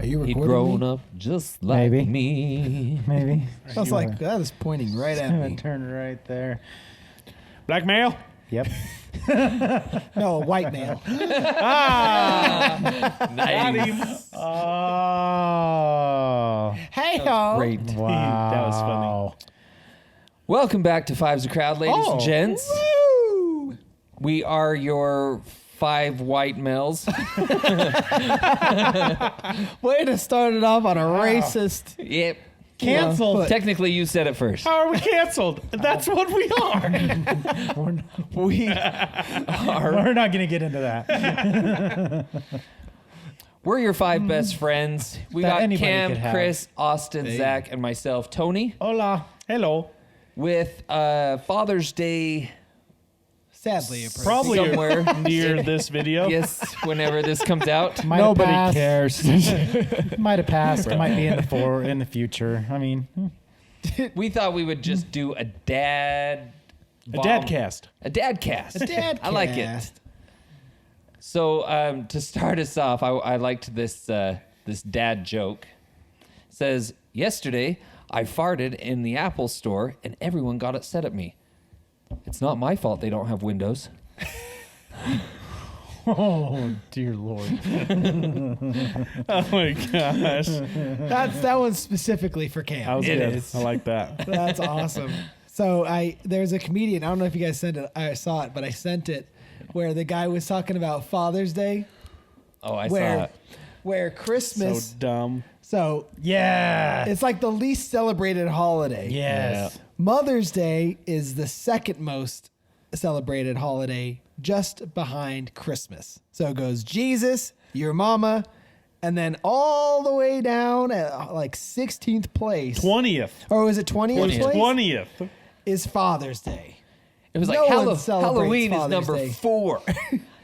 you He'd recording grown me? up just like me. Maybe. I was like, that is pointing right at me. Turn right there. Black male? Yep. No, a white male. Nice. Oh. Hey ho. Great. Wow. That was funny. Welcome back to Fives a Crowd, ladies and gents. Woo! We are your 5 white males. Way to start it off on a racist. Yep. Canceled. Technically, you said it first. How are we canceled? That's what we are. We We're not going to get into that. We're your 5 best friends. We That got anybody Cam, could have. Chris, Austin, Zach, and myself, Tony, Hola. Hello. with Father's Day sadly approaching. Probably somewhere near this video. Yes, whenever this comes out. Might have Nobody passed. cares. Might have passed. Might be in the future. I mean, We thought we would just do a dad... A dad cast. A dad cast. A dad I like it. cast. So to start us off, I liked this this dad joke. It says, yesterday I farted in the Apple store and everyone got upset at me. It's not my fault they don't have windows. oh dear Lord. Oh my gosh. That one's specifically for Cam. That was It good. is. I like that. That's awesome. So there's a comedian. I don't know if you guys sent it. I saw it, but I sent it where the guy was talking about Father's Day, Oh, I saw where it. where Christmas. So dumb. So Yeah. it's like the least celebrated holiday. Yes. Mother's Day is the second most celebrated holiday, just behind Christmas. So it goes Jesus, your mama, and then all the way down at like 16th place. 20th. Or was it 20th place? 20th. Is Father's Day. It was like No one celebrates Halloween is Father's number Day. 4.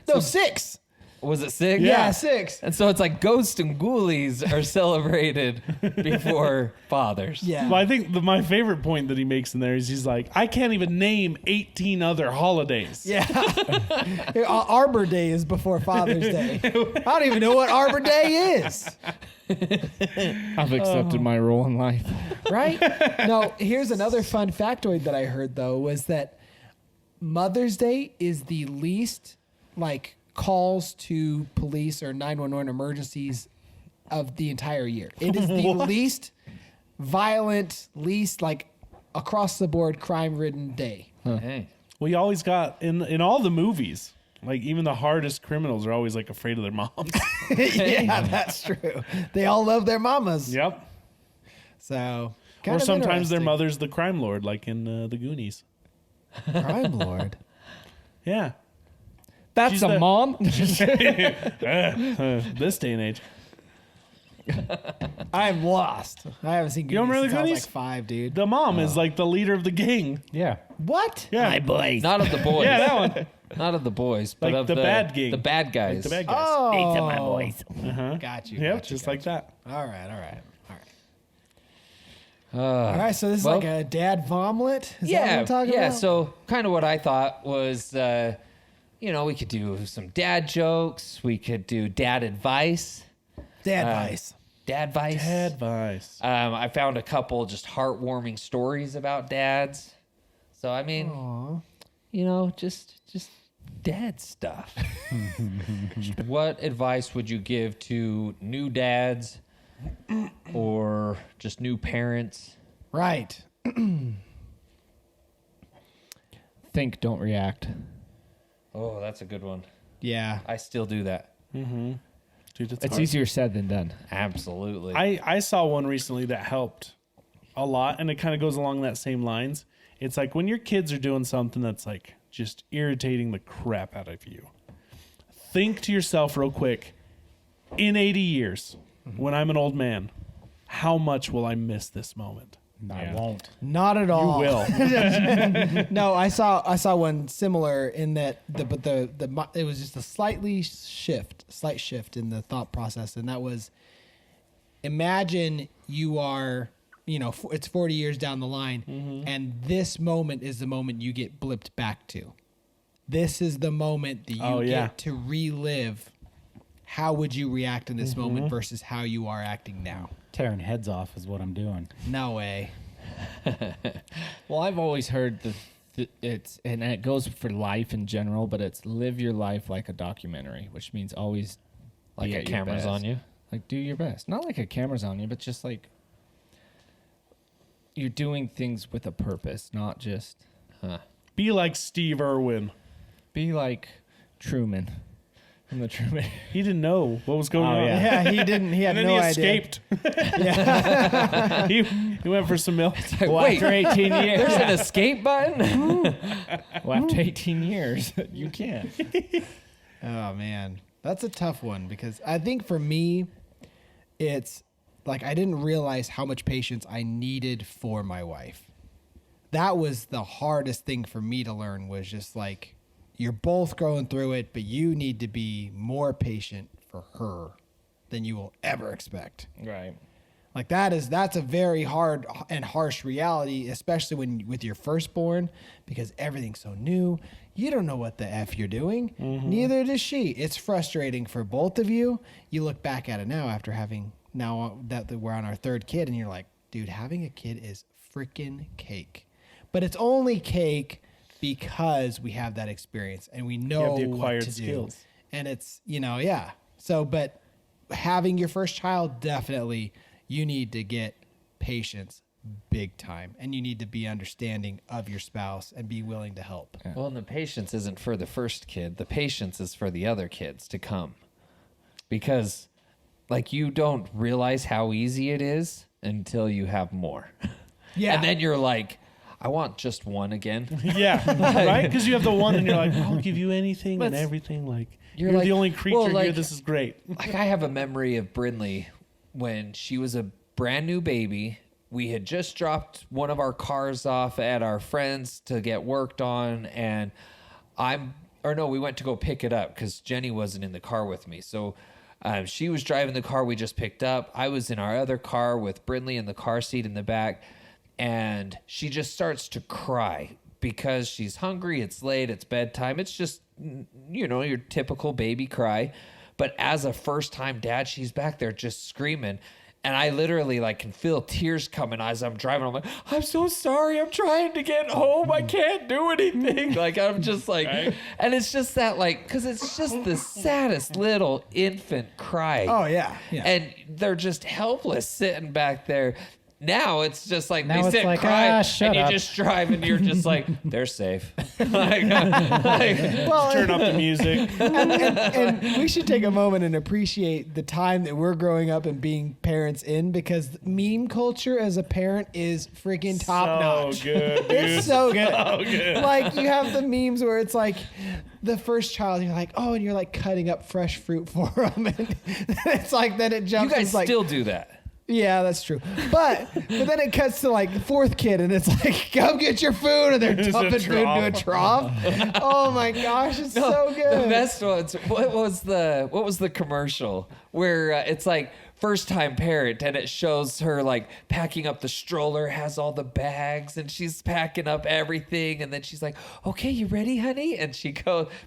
No, 6. Was it 6? Yeah, 6. And so it's like ghosts and ghoulies are celebrated before fathers. Yeah. Well, I think my favorite point that he makes in there is he's like, I can't even name 18 other holidays. Yeah. Arbor Day is before Father's Day. I don't even know what Arbor Day is. I've accepted my role in life. Right? No, here's another fun factoid that I heard, though, was that Mother's Day is the least, like, calls to police or 911 emergencies of the entire year. It is the least violent, least, like, across-the-board crime-ridden day. Hey. We always got, in all the movies, like even the hardest criminals are always like afraid of their moms. Yeah, that's true. They all love their mamas. Yep. So, Or kind of sometimes their interesting. mother's the crime lord, like in the Goonies. Crime lord. Yeah. That's She's a the- mom? This day and age. I'm lost. I haven't seen Goonies don't remember since I was Goonies? like 5, dude. The mom is like the leader of the gang. Yeah. What? Yeah. boys. Not of the boys. Yeah, that one. Not of the boys, but Like of the bad gang. The bad guys. Like the bad guys. Oh. my boys. Uh-huh. Got you. Yep, got you, just got like that. you. All right. All right, so this is well- like a dad vomlet? Is that what Yeah, we're talking yeah. about? So kind of what I thought was, we could do some dad jokes. We could do dad advice. Dad advice. Dadvice. Advice. I found a couple just heartwarming stories about dads. So I mean, just dad stuff. What advice would you give to new dads or just new parents? Right. Think, don't react. Oh, that's a good one. Yeah. I still do that. Dude, It's hard. easier said than done. Absolutely. I saw one recently that helped a lot, and it kind of goes along that same lines. It's like when your kids are doing something that's like just irritating the crap out of you, think to yourself real quick, in 80 years, when I'm an old man, how much will I miss this moment? I won't. Not at all. You will. No, I saw one similar in that it was just a slight shift in the thought process, and that was, imagine you are, it's 40 years down the line, and this moment is the moment you get blipped back to. This is the moment that you get to relive how would you react in this moment versus how you are acting now? Tearing heads off is what I'm doing. No way. Well, I've always heard and it goes for life in general, but it's live your life like a documentary, which means always Like be a at your camera's best. on you. Like do your best. Not like a camera's on you, but just like you're doing things with a purpose, not just Be like Steve Irwin. be like Truman from the Truman. He didn't know what was going on. yeah. Yeah, he didn't. He had And then no he idea. escaped. he went for some milk. Well, after 18 years. There's an escape button. Well, after 18 years, you can. Oh man, that's a tough one because I think for me, it's like I didn't realize how much patience I needed for my wife. That was the hardest thing for me to learn was just like you're both going through it, but you need to be more patient for her than you will ever expect. Right. Like that's a very hard and harsh reality, especially when with your firstborn, because everything's so new. You don't know what the F you're doing. Neither does she. It's frustrating for both of you. You look back at it now after having now that we're on our third kid, and you're like, dude, having a kid is freaking cake. But it's only cake because we have that experience and we know the what acquired to skills. do. And it's, yeah. So, but having your first child, definitely you need to get patience big time, and you need to be understanding of your spouse and be willing to help. Well, and the patience isn't for the first kid. The patience is for the other kids to come. Because, like, you don't realize how easy it is until you have more. Yeah. And then you're like, I want just one again. Yeah, right? Because you have the one and you're like, I'll give you anything and everything. Like, you're like- the only creature well, here. like- This is great. Like, I have a memory of Brindley when she was a brand new baby. We had just dropped one of our cars off at our friend's to get worked on, and we went to go pick it up because Jenny wasn't in the car with me. So she was driving the car we just picked up. I was in our other car with Brindley in the car seat in the back, and she just starts to cry because she's hungry. It's late. It's bedtime. It's just, your typical baby cry. But as a first-time dad, she's back there just screaming. And I literally can feel tears coming as I'm driving. I'm like, I'm so sorry. I'm trying to get home. I can't do anything. I'm just right? And it's just that because it's just the saddest little infant cry. Oh, yeah. And they're just helpless sitting back there. Now it's just Now they it's sit like, cry and shut you up. just drive and you're just like, they're safe. Well, Turn up the music. and we should take a moment and appreciate the time that we're growing up and being parents in, because meme culture as a parent is freaking top notch. So good, dude. It's so good. So good. Like you have the memes where it's like the first child, you're like, oh, and you're like cutting up fresh fruit for them, and it's like then it You jumps. guys it's like, still do that. yeah, that's true. But then it cuts to fourth kid, and it's like, come get your food, and they're It's a dumping food into a trough. Oh my gosh, it's so good. The best ones. What was the commercial where it's like first time parent and it shows her packing up the stroller, has all the bags, and she's packing up everything, and then she's like, okay, you ready, honey? And she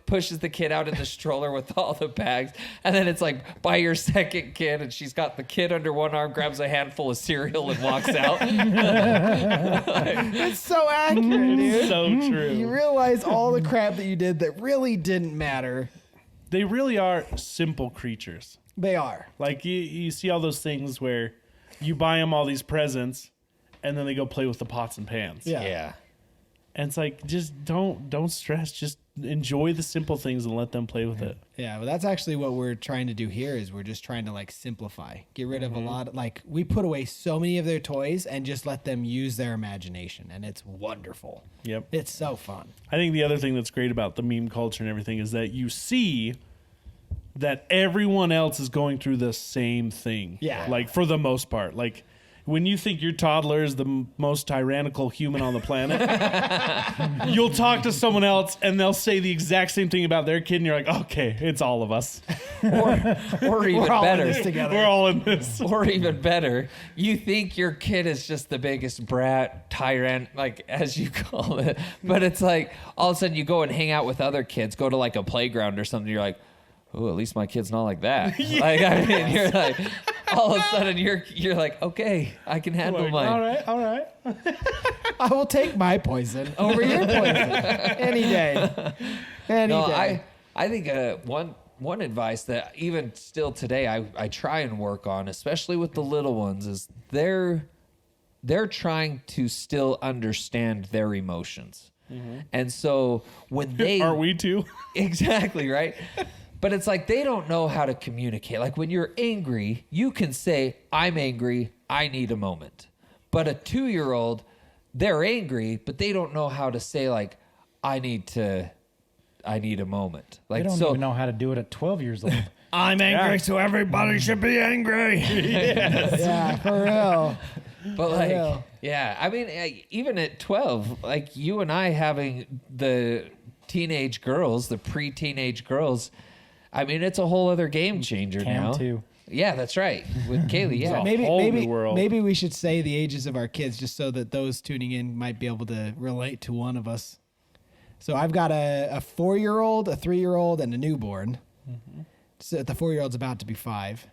pushes the kid out in the stroller with all the bags, and then it's like by your second kid, and she's got the kid under one arm, grabs a handful of cereal and walks out. It's so accurate, dude. So true. You realize all the crap that you did that really didn't matter. They really are simple creatures. They are. Like you see all those things where you buy them all these presents and then they go play with the pots and pans. Yeah. And it's like, just don't stress. Just enjoy the simple things and let them play with it. Yeah, well, that's actually what we're trying to do here is we're just trying to simplify. Get rid of a lot of, we put away so many of their toys and just let them use their imagination, and it's wonderful. Yep. It's so fun. I think the other thing that's great about the meme culture and everything is that you see that everyone else is going through the same thing. Yeah. For the most part. When you think your toddler is the most tyrannical human on the planet, you'll talk to someone else and they'll say the exact same thing about their kid, and you're like, okay, it's all of us. Or even We're all in better. this together. We're all in this. Or even better, you think your kid is just the biggest brat, tyrant, as you call it. But it's all of a sudden you go and hang out with other kids, go to a playground or something. You're like, oh, at least my kid's not like that. Like, I mean, you're like, all of a sudden you're like, okay, I can handle mine. All right. I will take my poison over your poison any day. Any day. I think one advice that even still today I try and work on, especially with the little ones, is they're trying to still understand their emotions. And so when they Are we too? exactly right. But it's like they don't know how to communicate. Like when you're angry, you can say, I'm angry, I need a moment. But a 2-year-old, they're angry, but they don't know how to say, like, I need a moment. Like, They don't even know how to do it at 12 years old. I'm angry, so everybody should be angry. Yeah, for real. But like, real. yeah, I mean, even at 12, like you and I having the teenage girls, the pre-teenage girls, I mean, it's a whole other game changer Cam now. too. Yeah, that's right. With Kaylee, yeah. whole new world. Maybe we should say the ages of our kids just so that those tuning in might be able to relate to one of us. So I've got a 4-year-old, a 3-year-old, and a newborn. So the 4-year-old's about to be 5.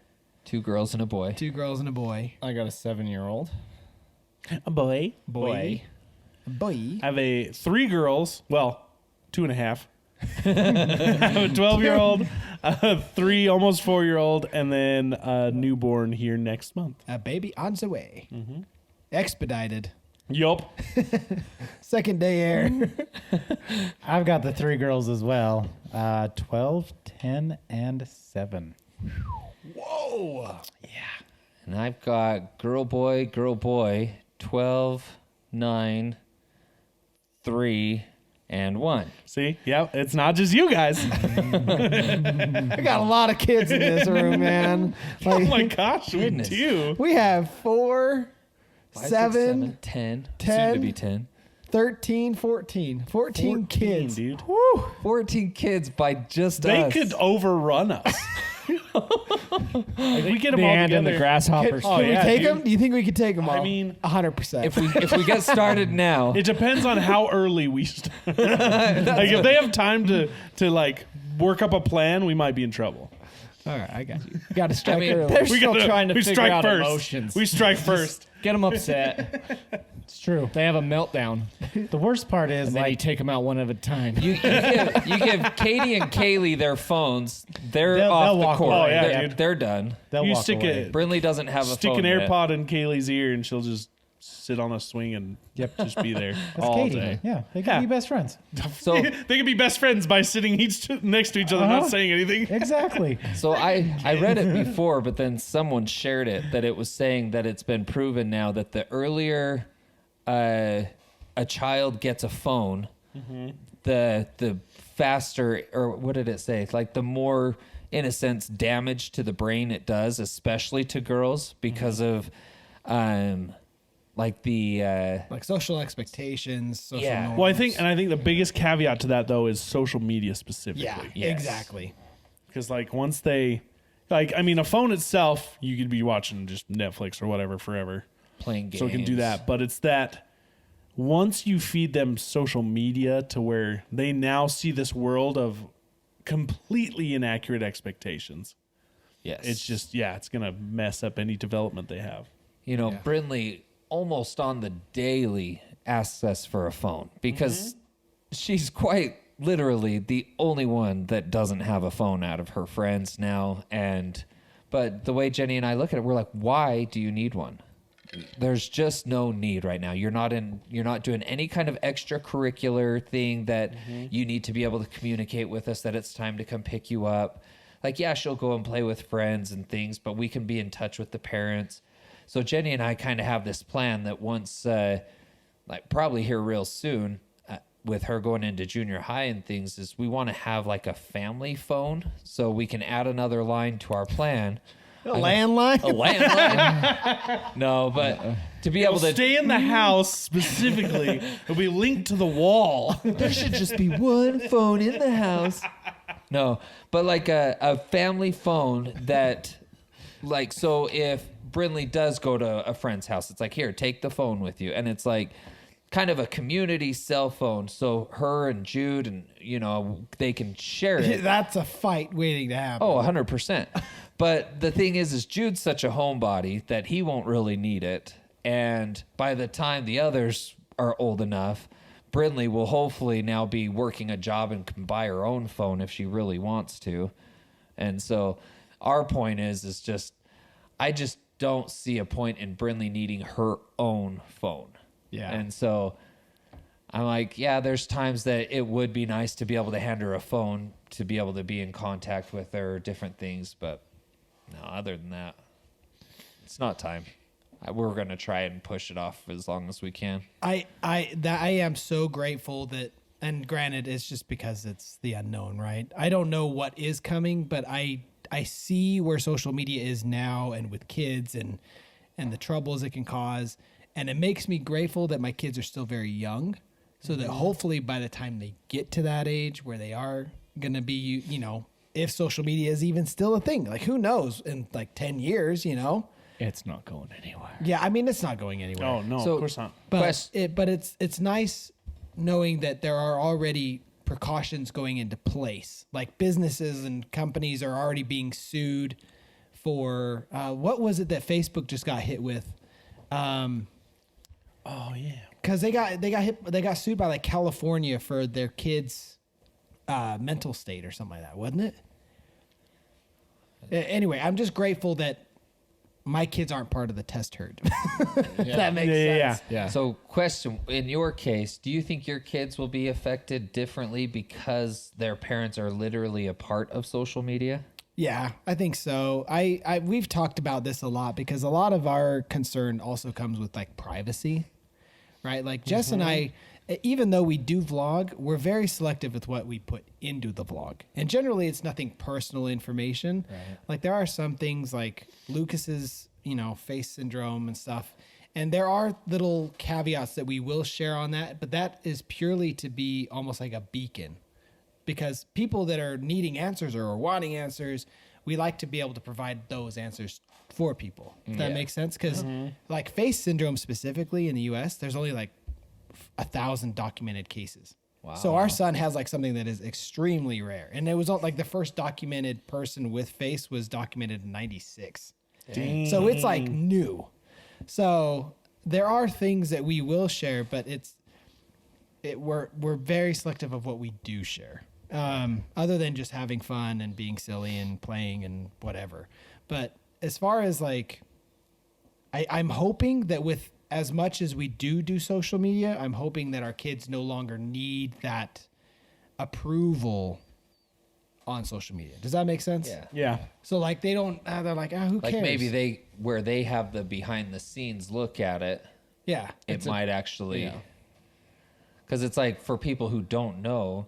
2 girls and a boy. 2 girls and a boy. I got a 7-year-old. A boy. Boy. I have 3 girls. Well, 2.5. I have a 12-year-old, a 3, almost 4-year-old, and then a newborn here next month. A baby on the way. Expedited. Yup. Second day air. I've got the 3 girls as well. 12, 10, and 7. Whoa. And I've got girl, boy, 12, 9, 3, and 1. See? Yep. It's not just you guys. I got a lot of kids in this room, man. Oh Like, my gosh, we Goodness. do. we have 4, 5, 7, 6, 10. 10. Soon to be 10. 13, 14. 14 kids. dude. 14 kids by just They us. could overrun us. Like we get them The all ant and the together. grasshoppers. Oh, Can we yeah, take dude. them? Do you think we could take them all? I mean, 100%. If we get started now, It depends on how early we start. Like if they have time to like work up a plan, we might be in trouble. all right, I got you. Got to strike mean, early. They're We still gotta- trying to we figure strike out first. emotions. We strike first. Get them upset. It's true. They have a meltdown. The worst part is, And then you like, take them out one at a time. you give Katie and Kaylee their phones. They're They'll off the walk court. away. Oh, yeah, they're, dude. they're done. they'll You walk stick away. a Brinley doesn't have a stick phone an yet. AirPod in Kaylee's ear, and she'll just sit on a swing and just be there That's all Katie. day. Yeah, they can Yeah. be best friends. So They could be best friends by sitting each next to each other, not saying anything. Exactly. I read it before, but then someone shared it that it was saying that it's been proven now that the earlier a child gets a phone, the faster, or what did it say? Like the more, in a sense, damage to the brain it does, especially to girls, because of like the like social expectations, social Yeah. norms. Well, I think the biggest caveat to that though is social media specifically. Yeah, Yes. exactly. Because like once they, like I mean, a phone itself, you could be watching just Netflix or whatever forever, playing games. so it can do that. But it's that once you feed them social media to where they now see this world of completely inaccurate expectations, Yes, it's just it's gonna mess up any development they have. you know, Yeah. Brinley almost on the daily asks us for a phone because she's quite literally the only one that doesn't have a phone out of her friends now. But the way Jenny and I look at it, we're like, why do you need one? There's just no need right now. You're not doing any kind of extracurricular thing that you need to be able to communicate with us that it's time to come pick you up. Like, yeah, she'll go and play with friends and things, but we can be in touch with the parents. So Jenny and I kind of have this plan that once, like probably here real soon, with her going into junior high and things, is we want to have like a family phone so we can add another line to our plan. A landline? A landline? No, but to be able to Stay in the house specifically. It'll be linked to the wall. there should just be one phone in the house. No, but like a family phone that, like, so if Brinley does go to a friend's house, it's like, here, take the phone with you. And it's like, kind of a community cell phone, so her and Jude and they can share it. That's a fight waiting to happen. Oh, 100%. But the thing is Jude's such a homebody that he won't really need it. And by the time the others are old enough, Brindley will hopefully now be working a job and can buy her own phone if she really wants to. And so our point is just, I just don't see a point in Brindley needing her own phone. Yeah. And so I'm like, yeah, there's times that it would be nice to be able to hand her a phone to be able to be in contact with her, different things. But no, other than that, it's not time. We're going to try and push it off as long as we can. I am so grateful that, and granted, it's just because it's the unknown, right? I don't know what is coming, but I see where social media is now and with kids and the troubles it can cause. And it makes me grateful that my kids are still very young, so that hopefully by the time they get to that age where they are going to be, if social media is even still a thing, like who knows in like 10 years, It's not going anywhere. Yeah, I mean, it's not going anywhere. Oh no, So- of course not. But it's nice knowing that there are already precautions going into place. Like businesses and companies are already being sued for what was it that Facebook just got hit with? Oh yeah. Because they got sued by like California for their kids' mental state or something like that, wasn't it? Anyway, I'm just grateful that my kids aren't part of the test herd. If that makes sense. Yeah. So question, in your case, do you think your kids will be affected differently because their parents are literally a part of social media? Yeah, I think so. We've talked about this a lot because a lot of our concern also comes with like privacy, right? Like Jess and I, even though we do vlog, we're very selective with what we put into the vlog. And generally it's nothing personal information. Right. Like there are some things like Lucas's, face syndrome and stuff. And there are little caveats that we will share on that, but that is purely to be almost like a beacon. Because people that are needing answers or are wanting answers, we like to be able to provide those answers for people. If that makes sense? Because like face syndrome specifically in the U.S., there's only like 1,000 documented cases. Wow. So our son has like something that is extremely rare. And it was like the first documented person with face was documented in 96. Dang. So it's like new. So there are things that we will share, but we're very selective of what we do share. Other than just having fun and being silly and playing and whatever. But as far as like, I'm hoping that with as much as we do social media, I'm hoping that our kids no longer need that approval on social media. Does that make sense? Yeah. Yeah. So like they don't, they're like, who cares? Like maybe where they have the behind the scenes look at it, yeah, it might actually, because it's like for people who don't know,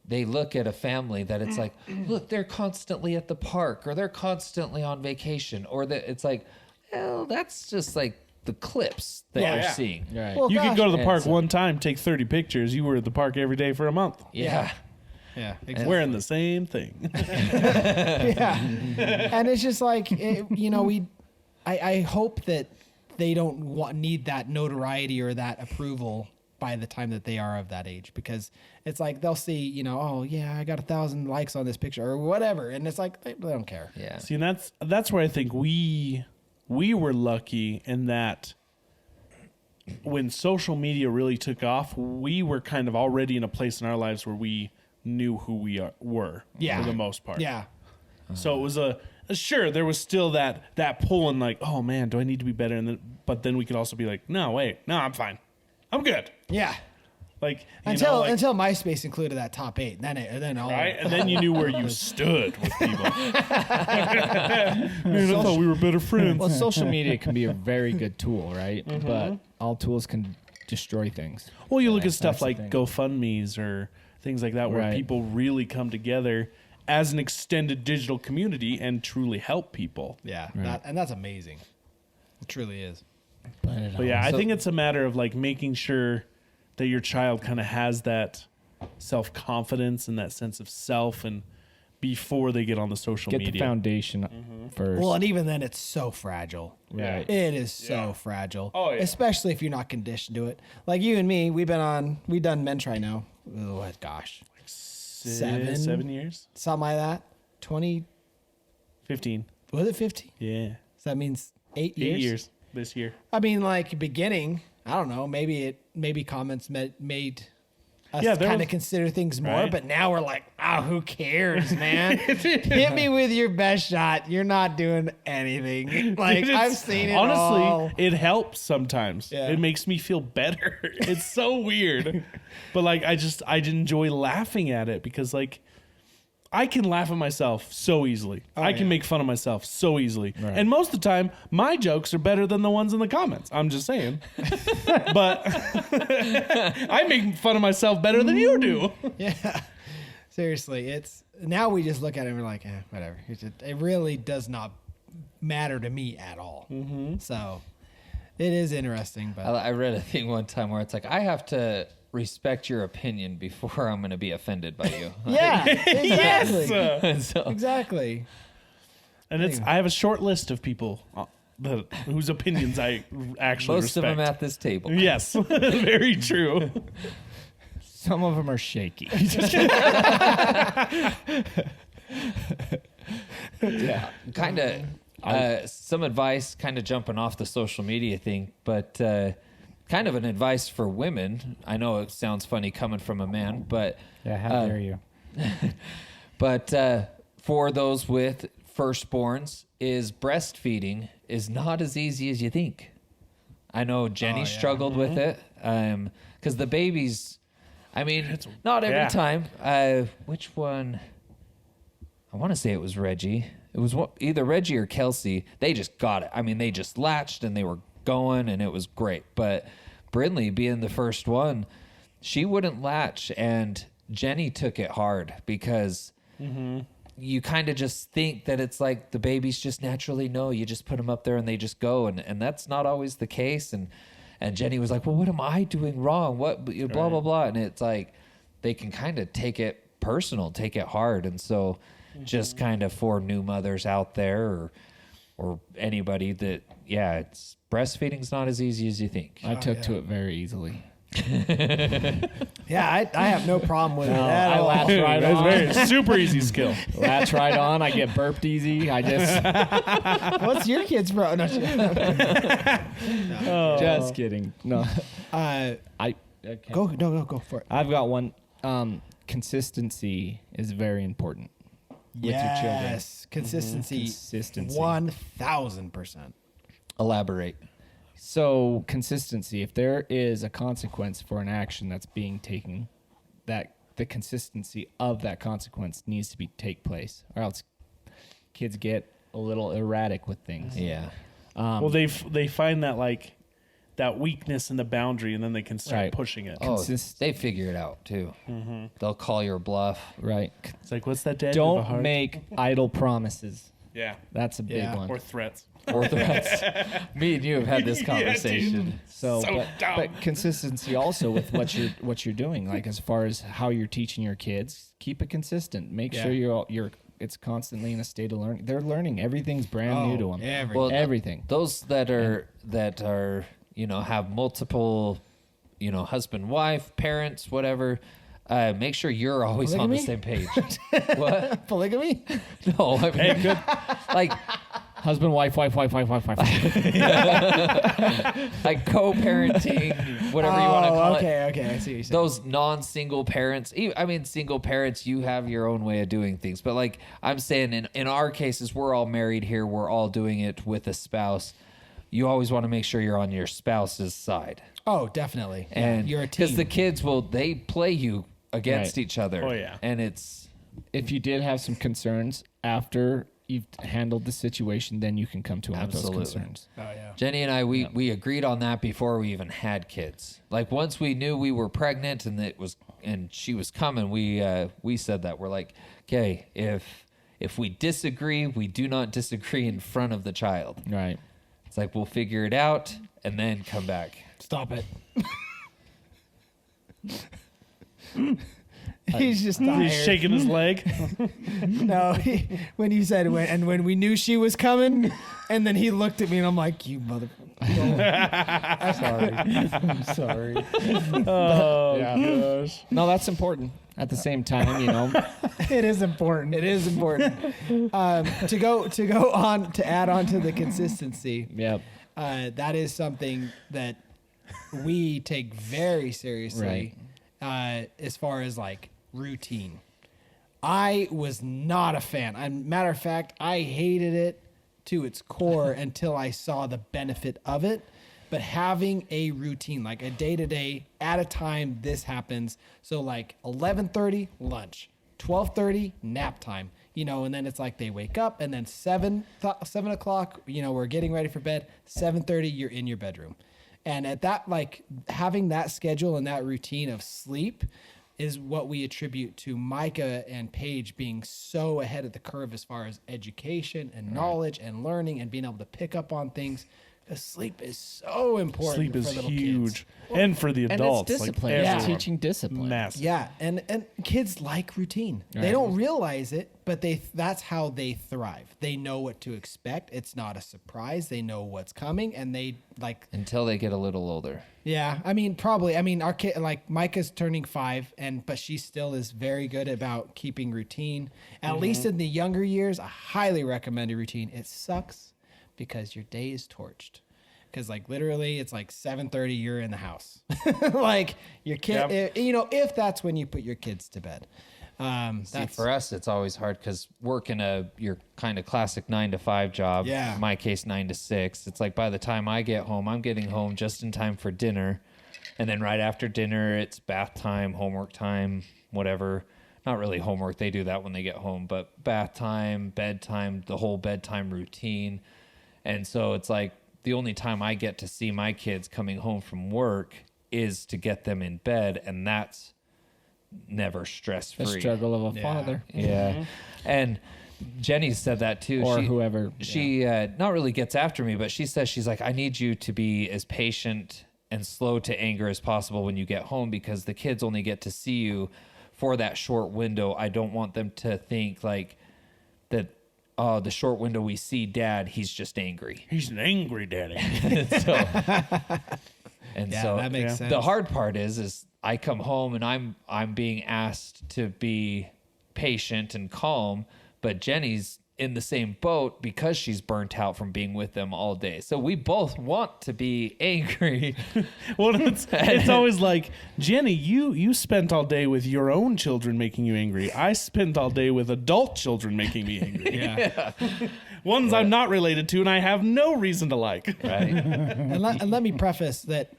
they look at a family that it's like, look, they're constantly at the park or they're constantly on vacation or that it's like, well, that's just like the clips that you're seeing. Right. Well, You could go to the And park so- one time, take 30 pictures. You were at the park every day for a month. Yeah. yeah, exactly. Wearing the same thing. Yeah. And it's just like, I hope that they don't need that notoriety or that approval by the time that they are of that age, because it's like they'll see, oh yeah, I got 1,000 likes on this picture or whatever, and it's like they don't care. Yeah. See, and that's where I think we were lucky in that when social media really took off, we were kind of already in a place in our lives where we knew who we were for the most part. Yeah. So it was sure there was still that pull and like, oh man, do I need to be better? But then we could also be like, no, I'm fine, I'm good. Yeah. Like Until MySpace included that top 8, then all right, and then you knew where you stood with people. Man, I thought we were better friends. Well, social media can be a very good tool, right? But all tools can destroy things. Well, you look at stuff That's the like thing. GoFundMe's or things like that where Right. people really come together as an extended digital community and truly help people. Yeah. Right. And that's amazing. It truly is. But yeah, I think it's a matter of like making sure that your child kind of has that self-confidence and that sense of self and before they get on the social Get media. the foundation first. Well, and even then, it's so fragile. right. It is so Yeah. fragile. Oh, yeah. Especially if you're not conditioned to it. Like you and me, we've done Mentry now. Oh, gosh. 7 years? Something like that. 20, 15. was it 15? Yeah. So that means 8 years? 8 years this year. I mean, like, beginning, I don't know, maybe comments made us Yeah, there kind of was- consider things more, Right. but now we're like, who cares, man? Hit me with your best shot. You're not doing anything. Like, It's- I've seen it honestly, all. it helps sometimes. Yeah. It makes me feel better. It's so weird. But like I enjoy laughing at it because like I can laugh at myself so easily. I can yeah. make fun of myself so easily. Right. And most of the time, my jokes are better than the ones in the comments. I'm just saying. But I make fun of myself better than you do. Yeah. Seriously, it's now we just look at it and we're like, whatever. It really does not matter to me at all. Mm-hmm. So it is interesting, but I read a thing one time where it's like, I have to respect your opinion before I'm going to be offended by you. yeah, exactly, So, exactly. And I have a short list of people whose opinions I actually most respect. of them at this table. Yes, very true. Some of them are shaky. Yeah, kind of some advice, kind of jumping off the social media thing, but kind of an advice for women. I know it sounds funny coming from a man, but Yeah, how dare you? but for those with firstborns, is breastfeeding is not as easy as you think. I know Jenny struggled with it because the babies. I mean, not every yeah. time. Which one? I want to say it was Reggie. It was either Reggie or Kelsey. They just got it. I mean, they just latched and they were going, and it was great. But Brindley, being the first one, she wouldn't latch, and Jenny took it hard because you kind of just think that it's like the babies just naturally know. You just put them up there and they just go, and that's not always the case. And Jenny was like, well, what am I doing wrong? What, blah, blah, blah. And it's like they can kind of take it personal, take it hard. And so just kind of for new mothers out there or anybody that, yeah, it's breastfeeding's not as easy as you think. I took to it very easily. Yeah, I have no problem with it at I all. latch right That's on. very super easy skill. Latch right on. I get burped easy. I just What's your kid's bro? No, just kidding. No, uh, I okay. go for it. I've got one. Consistency is very important with your children. Yes, consistency. Consistency. 1,000%. Elaborate. So consistency. If there is a consequence for an action that's being taken, that the consistency of that consequence needs to take place, or else kids get a little erratic with things. Yeah. Well, they find that like that weakness in the boundary, and then they can start Right. pushing it. Oh, Consist- they figure it out too. They'll call your bluff. Right. It's like, what's that, Dad? You have a Don't heart? make idle promises. Yeah, That's a big Yeah. one. or threats. Or threats. Me and you have had this Yeah, conversation. So, So dumb. but consistency also with what you're doing, like as far as how you're teaching your kids, keep it consistent. Make Yeah. sure you're it's constantly in a state of learning. They're learning. Everything's brand new to them. Everything. Well, Everything. Those that are have multiple, husband, wife, parents, whatever. Make sure you're always on the Polygamy? same page. What? Polygamy? No, I mean, like Husband, wife. like co-parenting, whatever you want to call it. okay. I see what you're saying. Those non-single parents, single parents, you have your own way of doing things. But like I'm saying, in our cases, we're all married here. We're all doing it with a spouse. You always want to make sure you're on your spouse's side. Oh, definitely. Yeah, And you're a team. because the kids they play you against Right. each other. Oh, yeah. And it's, If you did have some concerns after you've handled the situation, then you can come to him with those Absolutely. concerns. oh, yeah. Jenny and I, we agreed on that before we even had kids. Like once we knew we were pregnant and she was coming, we said that. We're like, okay, if we disagree, we do not disagree in front of the child. Right. It's like we'll figure it out and then come back. Stop it. He's just tired. He's shaking his leg. No, when you said when we knew she was coming, and then he looked at me and I'm like, you mother. I'm sorry. I'm sorry. Oh gosh. No, that's important. At the same time, you know, It is important. It is important. To go on to add on to the consistency. yep. That is something that we take very seriously. As far as like routine, I was not a fan. Matter of fact, I hated it to its core until I saw the benefit of it. But having a routine, like a day-to-day, at a time, this happens. So like 11:30, lunch, 12:30, nap time, you know, and then it's like they wake up, and then 7 o'clock, you know, we're getting ready for bed. 7:30, you're in your bedroom. And at that, like having that schedule and that routine of sleep is what we attribute to Micah and Paige being so ahead of the curve as far as education and knowledge and learning and being able to pick up on things. Because sleep is so important. Sleep for is little huge, kids. and for the And adults, it's discipline. It's everyone. teaching discipline. Massive. Yeah, and kids like routine. They Right. don't realize it, but that's how they thrive. They know what to expect. It's not a surprise. They know what's coming, and they like. Until they get a little older. Yeah, I mean, probably. I mean, our kid, like Micah's turning 5, but she still is very good about keeping routine. At least in the younger years, I highly recommend a routine. It sucks because your day is torched. Because like literally, it's like 7:30, you're in the house. Like your kid, you know, if that's when you put your kids to bed. See, for us, it's always hard because working your kind of classic 9 to 5 job, Yeah. in my case 9 to 6, it's like by the time I get home, I'm getting home just in time for dinner. And then right after dinner, it's bath time, homework time, whatever. Not really homework. They do that when they get home, but bath time, bedtime, the whole bedtime routine. And so it's like the only time I get to see my kids coming home from work is to get them in bed. And that's never stress The free. struggle of a Yeah. father Yeah. And Jenny said that too. or She- whoever. She not really gets after me, but she says, she's like, I need you to be as patient and slow to anger as possible when you get home because the kids only get to see you for that short window. I don't want them to think like that, oh, the short window we see dad, he's just angry. He's an angry daddy. so, and Yeah, so that makes sense. the hard part is I come home and I'm being asked to be patient and calm, but Jenny's in the same boat because she's burnt out from being with them all day. So we both want to be angry. Well, it's always like, Jenny, you spent all day with your own children making you angry. I spent all day with adult children making me angry. Yeah. Ones I'm not related to and I have no reason to like. Right. and let me preface that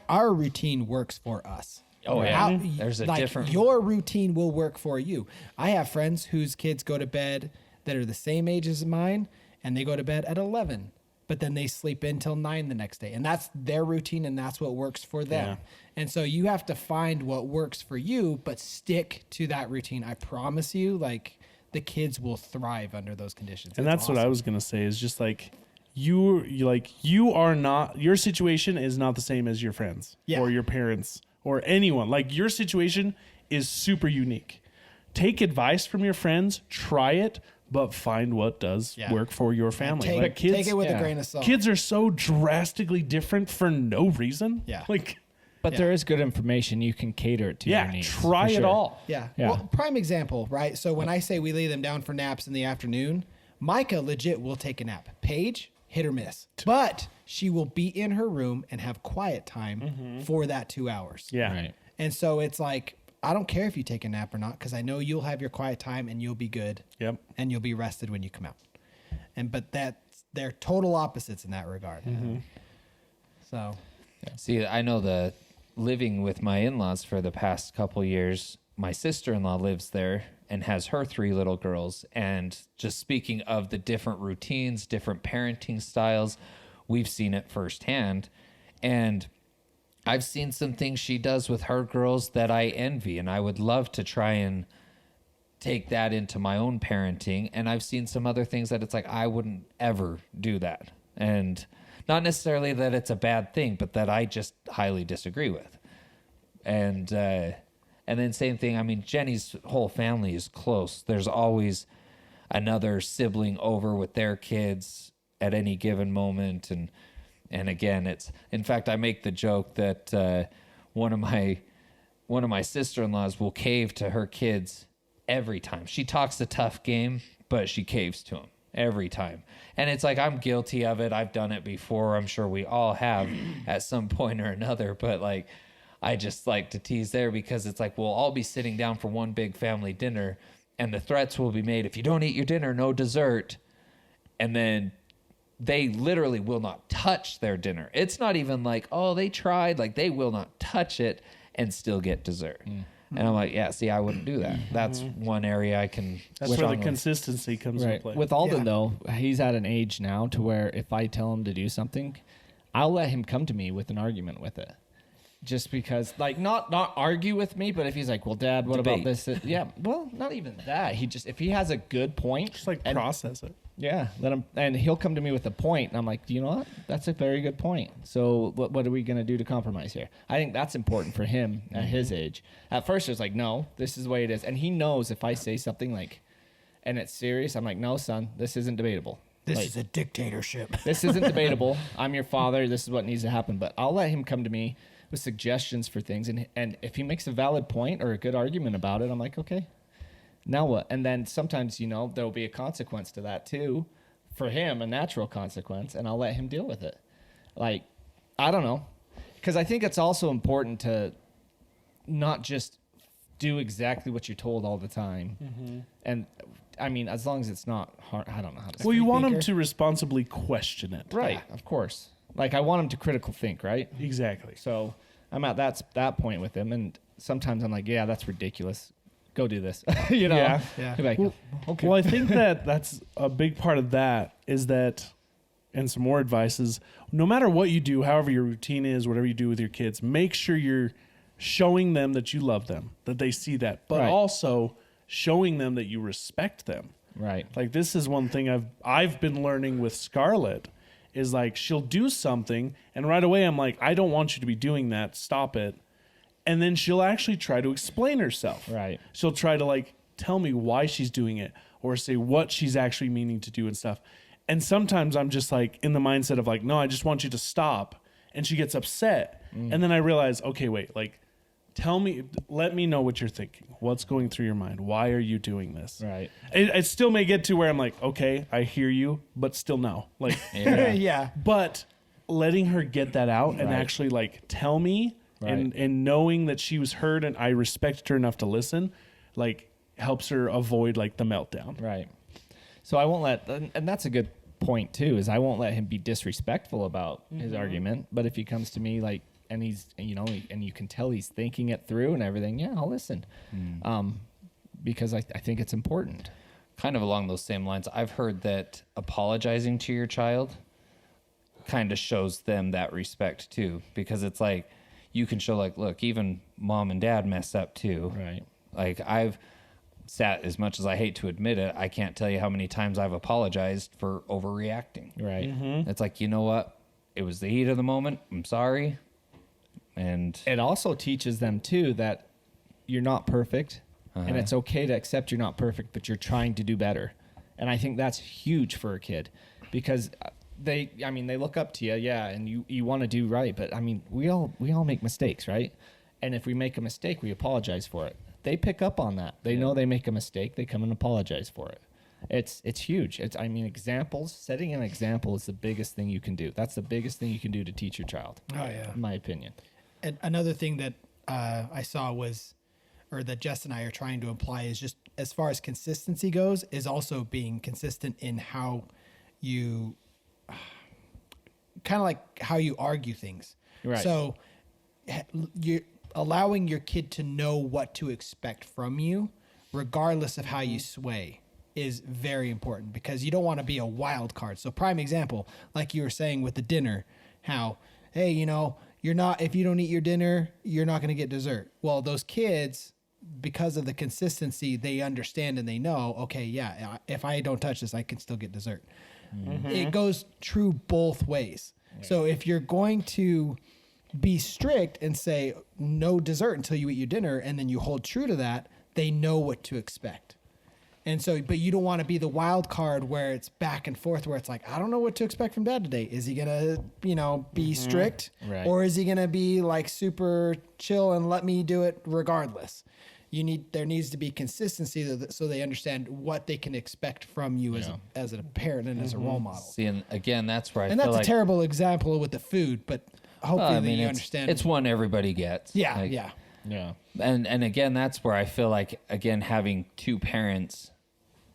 our routine works for us. Oh, yeah. How- There's a like, different. Your routine will work for you. I have friends whose kids go to bed that are the same age as mine, and they go to bed at 11, but then they sleep in till 9 the next day, and that's their routine, and that's what works for them. Yeah. And so you have to find what works for you, but stick to that routine. I promise you, like the kids will thrive under those conditions. And It's that's what I awesome. was gonna say is just like you are not, your situation is not the same as your friends Yeah. or your parents or anyone. Like your situation is super unique. Take advice from your friends, try it, but find what does Yeah. work for your family. Take, Like kids, take it with yeah. a grain of salt. kids are so drastically different for no reason. Yeah. Like, But Yeah. there is good information. You can cater it to your yeah, needs. try for it sure. all. Yeah. Yeah. Well, prime example, right? So when I say we lay them down for naps in the afternoon, Micah legit will take a nap. Paige, hit or miss. But she will be in her room and have quiet time for that 2 hours. Yeah. Right. And so it's like, I don't care if you take a nap or not, because I know you'll have your quiet time and you'll be good. Yep. And you'll be rested when you come out. But they're total opposites in that regard. So See, I know the living with my in-laws for the past couple years, my sister-in-law lives there and has her 3 little girls. And just speaking of the different routines, different parenting styles, we've seen it firsthand. And I've seen some things she does with her girls that I envy, and I would love to try and take that into my own parenting. And I've seen some other things that it's like, I wouldn't ever do that. And not necessarily that it's a bad thing, but that I just highly disagree with. And And then same thing. I mean, Jenny's whole family is close. There's always another sibling over with their kids at any given moment. And again, in fact, I make the joke that one of my sister-in-laws will cave to her kids every time. She talks a tough game, but she caves to them every time. And it's like, I'm guilty of it. I've done it before. I'm sure we all have at some point or another. But like, I just like to tease there because it's like, we'll all be sitting down for one big family dinner and the threats will be made. If you don't eat your dinner, no dessert. And then they literally will not touch their dinner. It's not even like, oh, they tried. Like, they will not touch it and still get dessert. And I'm like, yeah, see, I wouldn't do that. That's one area I can. That's where the consistency comes into play. With Alden, though, he's at an age now to where if I tell him to do something, I'll let him come to me with an argument with it. Just because, like, not argue with me, but if he's like, well, Dad, what about this? Yeah, well, not even that. If he has a good point. Just like process it. Yeah, let him, and he'll come to me with a point, and I'm like, you know what? That's a very good point. So what are we going to do to compromise here? I think that's important for him at his age. At first, it's like, no, this is the way it is. And he knows if I say something like, and it's serious, I'm like, no, son, this isn't debatable. This is a dictatorship. This isn't debatable. I'm your father. This is what needs to happen. But I'll let him come to me with suggestions for things. And if he makes a valid point or a good argument about it, I'm like, okay. Now what? And then sometimes, there'll be a consequence to that too. For him, a natural consequence, and I'll let him deal with it. Like, I don't know. Because I think it's also important to not just do exactly what you're told all the time. And, I mean, as long as it's not hard, I don't know how to say it. Well, you want them to responsibly question it. Right, of course. Like, I want him to critical think, right? Exactly. So I'm at that point with him, and sometimes I'm like, yeah, that's ridiculous. Go do this. Yeah. Like, okay. Well, I think that's a big part of that is that, and some more advice is, no matter what you do, however your routine is, whatever you do with your kids, make sure you're showing them that you love them, that they see that, but also showing them that you respect them. Right. Like, this is one thing I've been learning with Scarlett is like, she'll do something and right away I'm like, I don't want you to be doing that. Stop it. And then she'll actually try to explain herself. Right. She'll try to like tell me why she's doing it or say what she's actually meaning to do and stuff. And sometimes I'm just like in the mindset of like, no, I just want you to stop. And she gets upset. And then I realize, okay, wait, like let me know what you're thinking. What's going through your mind? Why are you doing this? Right. It still may get to where I'm like, okay, I hear you, but still no. Like, Yeah. But letting her get that out and actually like tell me and knowing that she was heard and I respected her enough to listen, like helps her avoid like the meltdown. Right. So I won't and that's a good point too, is I won't let him be disrespectful about his argument. But if he comes to me like, and he's, and you can tell he's thinking it through and everything, yeah, I'll listen. Because I think it's important. Kind of along those same lines, I've heard that apologizing to your child kind of shows them that respect too, because it's like, you can show like, look, even mom and dad mess up too. Right. Like, I've sat, as much as I hate to admit it, I can't tell you how many times I've apologized for overreacting. Right. It's like, you know what? It was the heat of the moment. I'm sorry. And it also teaches them too that you're not perfect and it's okay to accept you're not perfect, but you're trying to do better. And I think that's huge for a kid because they look up to you, yeah, and you want to do right, but I mean, we all make mistakes, right? And if we make a mistake, we apologize for it. They pick up on that. They know they make a mistake. They come and apologize for it. It's huge. Setting an example is the biggest thing you can do. That's the biggest thing you can do to teach your child. Oh yeah, in my opinion. And another thing that I saw or that Jess and I are trying to imply is just as far as consistency goes, is also being consistent in how you kind of like how you argue things. Right. So you're allowing your kid to know what to expect from you, regardless of how you sway, is very important because you don't want to be a wild card. So prime example, like you were saying with the dinner, how, hey, if you don't eat your dinner, you're not going to get dessert. Well, those kids, because of the consistency, they understand and they know, okay, yeah, if I don't touch this, I can still get dessert. It goes true both ways. So if you're going to be strict and say no dessert until you eat your dinner, and then you hold true to that, they know what to expect. And so, but you don't want to be the wild card where it's back and forth, where it's like, I don't know what to expect from dad today. Is he going to, be strict? Right. Or is he going to be like super chill and let me do it regardless? There needs to be consistency so they understand what they can expect from you as a parent and as a role model. See, and again, that's where I And feel that's like a terrible example with the food, but hopefully you it's, understand. It's one everybody gets. yeah, Like, yeah. Yeah. And again, that's where I feel like, again, having two parents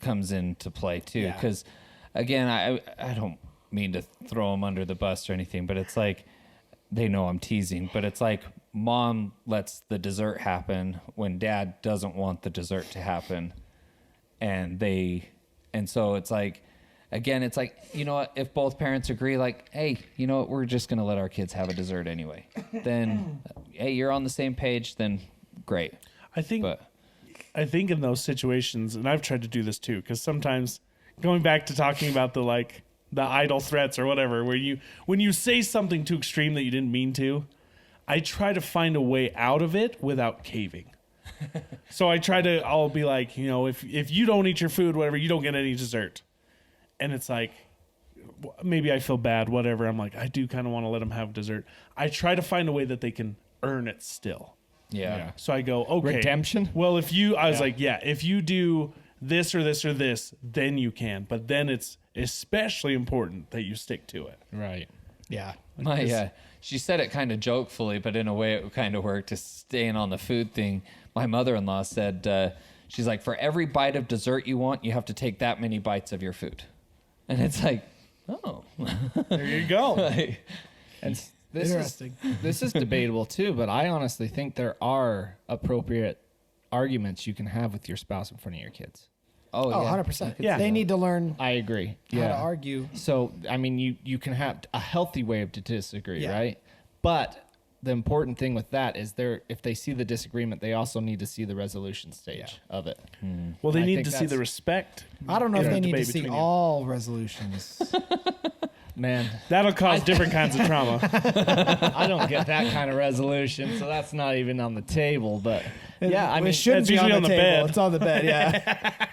comes into play too. Yeah. Because again, I don't mean to throw them under the bus or anything, but it's like, they know I'm teasing, but it's like mom lets the dessert happen when dad doesn't want the dessert to happen. And so it's like, again, it's like, you know what, if both parents agree, like, hey, you know what, we're just going to let our kids have a dessert anyway. Then, hey, you're on the same page, then great. I think But in those situations, and I've tried to do this too, because sometimes going back to talking about the idle threats or whatever, where when you say something too extreme that you didn't mean to, I try to find a way out of it without caving. So I'll be like, if you don't eat your food, whatever, you don't get any dessert. And it's like, maybe I feel bad, whatever. I'm like, I do kind of want to let them have dessert. I try to find a way that they can earn it still. yeah. So I go, okay. Redemption? Well, if you do this or this or this, then you can. But then it's especially important that you stick to it. Right. Yeah. She said it kind of jokefully, but in a way it kind of worked. To staying on the food thing, my mother-in-law said, she's like, for every bite of dessert you want, you have to take that many bites of your food. And it's like, oh. There you go. Like, And this Interesting. This is debatable too, but I honestly think there are appropriate arguments you can have with your spouse in front of your kids. oh, Oh, yeah. 100%. Yeah. They need to learn I agree. how to argue. So, I mean, you can have a healthy way to disagree, Yeah. right? But the important thing with that is if they see the disagreement, they also need to see the resolution stage of it. Well, they I need think to see that's- the respect. I don't know if in a they need to debate see between you. all resolutions. Man, That'll cause different kinds of trauma. I don't get that kind of resolution, so that's not even on the table. But yeah, I mean, it shouldn't that's be usually on on the the table. bed. It's on the bed, yeah.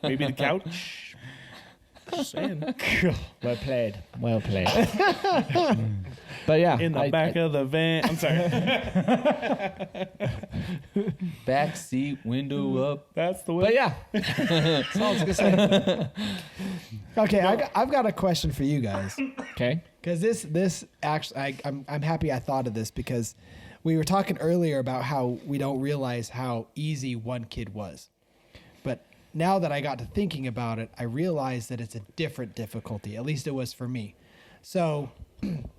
Maybe the couch. Just saying. well played. Well played. But yeah, In the back of the van. I'm sorry. Back seat, window up. That's the way. But yeah, that's all I was gonna say. Okay, I've got a question for you guys. Okay. Because this actually, I'm happy I thought of this because we were talking earlier about how we don't realize how easy one kid was. But now that I got to thinking about it, I realized that it's a different difficulty. At least it was for me. So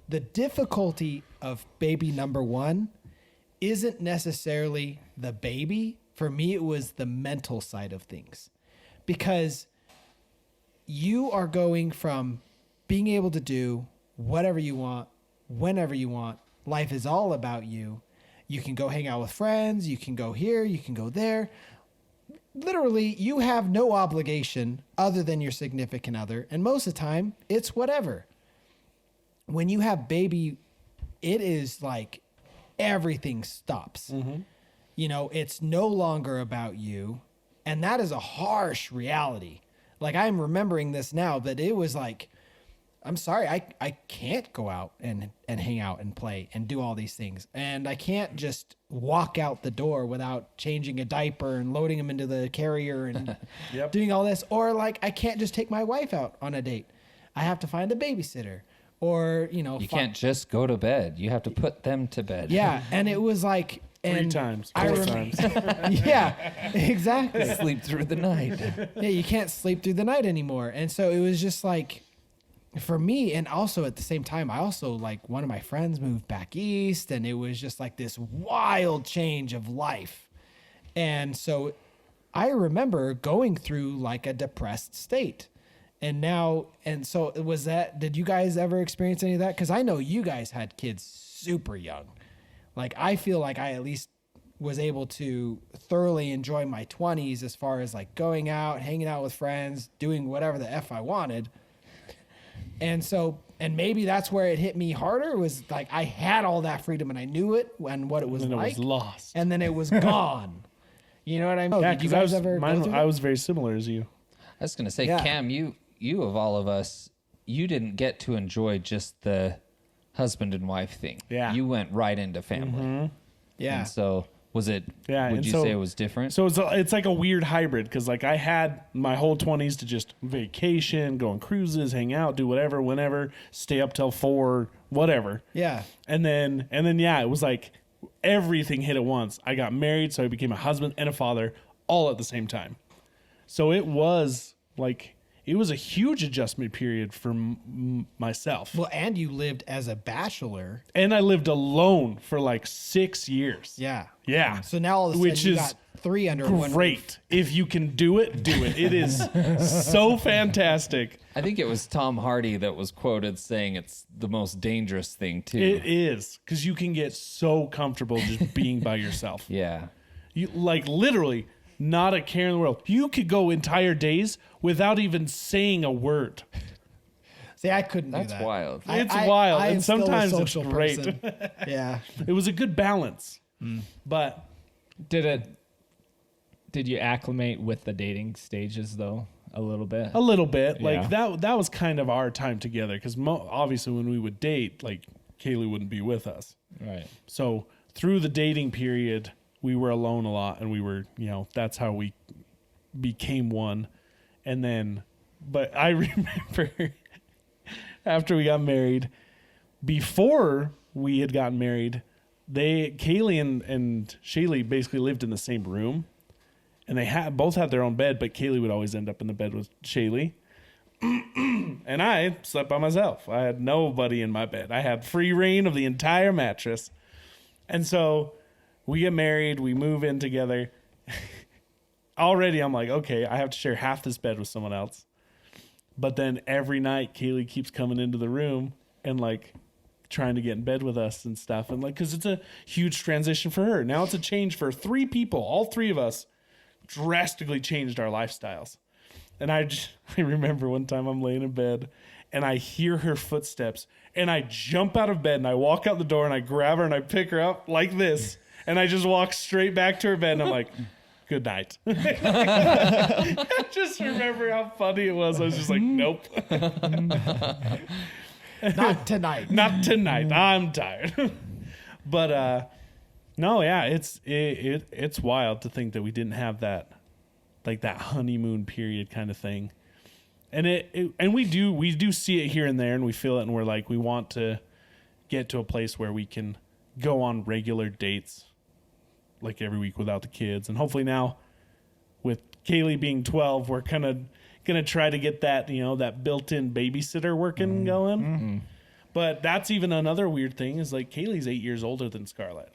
the difficulty of baby number one isn't necessarily the baby. For me, it was the mental side of things. Because you are going from being able to do whatever you want, whenever you want. Life is all about you. You can go hang out with friends. You can go here. You can go there. Literally, you have no obligation other than your significant other. And most of the time, it's whatever. When you have baby, it is like everything stops. It's no longer about you. And that is a harsh reality. Like, I'm remembering this now, that it was like, I'm sorry, I can't go out and hang out and play and do all these things. And I can't just walk out the door without changing a diaper and loading him into the carrier and Yep. doing all this. Or like, I can't just take my wife out on a date. I have to find a babysitter. Or, You can't just go to bed. You have to put them to bed. Yeah. And it was like, Three and times. I Four rem- times. yeah, exactly. Sleep through the night. Yeah, you can't sleep through the night anymore. And so it was just like, for me, and also at the same time, I also, like, one of my friends moved back east, and it was just like this wild change of life. And so I remember going through like a depressed state. And so was that, did you guys ever experience any of that? Because I know you guys had kids super young. Like, I feel like I at least was able to thoroughly enjoy my 20s as far as like going out, hanging out with friends, doing whatever the F I wanted. And so, and maybe that's where it hit me harder, was like I had all that freedom and I knew it and what it was And like. it was lost. And then it was gone. You know what I mean? Yeah, Did you because guys ever go through I was very similar as you. I was going to say, Yeah. Cam, you of all of us, you didn't get to enjoy just the husband and wife thing. Yeah. You went right into family. Yeah. And so was it, Yeah, would and you so- say it was different? So it's like a weird hybrid because like I had my whole 20s to just vacation, go on cruises, hang out, do whatever, whenever, stay up till 4, whatever. Yeah. And then yeah, it was like everything hit at once. I got married, so I became a husband and a father all at the same time. So it was like it was a huge adjustment period for myself. Well, and you lived as a bachelor. And I lived alone for like 6 years. Yeah. Yeah. So now all of a sudden Which you is got 3 under one roof. great. If you can do it, do it. It is so fantastic. I think it was Tom Hardy that was quoted saying it's the most dangerous thing too. It is because you can get so comfortable just being by yourself. Yeah. You like literally not a care in the world. You could go entire days without even saying a word. See, I couldn't do That's that. wild. It's wild, I am and still a sometimes it's social great. person. Yeah. It was a good balance, but Did you acclimate with the dating stages though a little bit? a little bit Yeah. like that was kind of our time together because obviously when we would date, like Kaylee wouldn't be with us. Right. So through the dating period, we were alone a lot, and we were, that's how we became one. And then, but I remember after we got married, before we had gotten married, Kaylee and Shaylee basically lived in the same room, and they both had their own bed, but Kaylee would always end up in the bed with Shaylee. And I slept by myself. I had nobody in my bed. I had free reign of the entire mattress. And so we get married, we move in together. Already I'm like, okay, I have to share half this bed with someone else. But then every night Kaylee keeps coming into the room and like trying to get in bed with us and stuff. And like, cause it's a huge transition for her. Now it's a change for 3 people. All 3 of us drastically changed our lifestyles. And I remember one time I'm laying in bed and I hear her footsteps and I jump out of bed and I walk out the door and I grab her and I pick her up like this. And I just walk straight back to her bed and I'm like, good night. I just remember how funny it was. I was just like, nope. Not tonight. Not tonight. I'm tired. But no, yeah, it's wild to think that we didn't have that, like that honeymoon period kind of thing. And and we do see it here and there, and we feel it, and we're like, we want to get to a place where we can go on regular dates, like every week without the kids. And hopefully now, with Kaylee being 12, we're kind of gonna try to get that, that built-in babysitter working going. Mm-hmm. But that's even another weird thing is like Kaylee's 8 years older than Scarlett.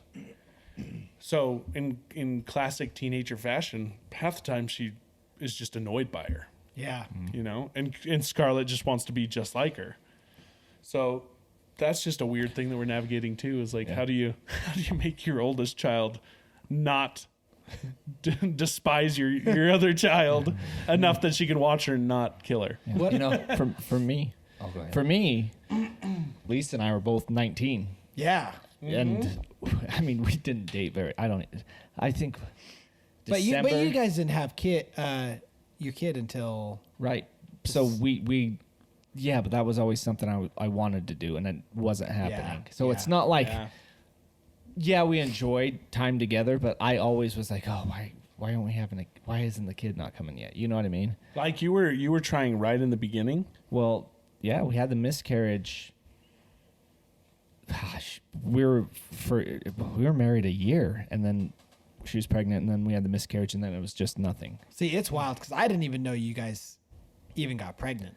So in classic teenager fashion, half the time she is just annoyed by her. Yeah. And Scarlett just wants to be just like her. So that's just a weird thing that we're navigating too. Is like, how do you make your oldest child not despise your other child enough that she can watch her and not kill her? What, for me, Oh, go ahead. for me, Lisa and I were both 19, Yeah. and I mean we didn't date I think. But you December- guys didn't have your kid until Right. So we yeah, but that was always something I wanted to do, and it wasn't happening. So it's not like, we enjoyed time together, but I always was like, oh, why aren't we why isn't the kid not coming yet? You know what I mean? Like you were trying right in the beginning. Well, yeah, we had the miscarriage. Gosh, we were married a year, and then she was pregnant, and then we had the miscarriage, and then it was just nothing. See, it's wild because I didn't even know you guys even got pregnant.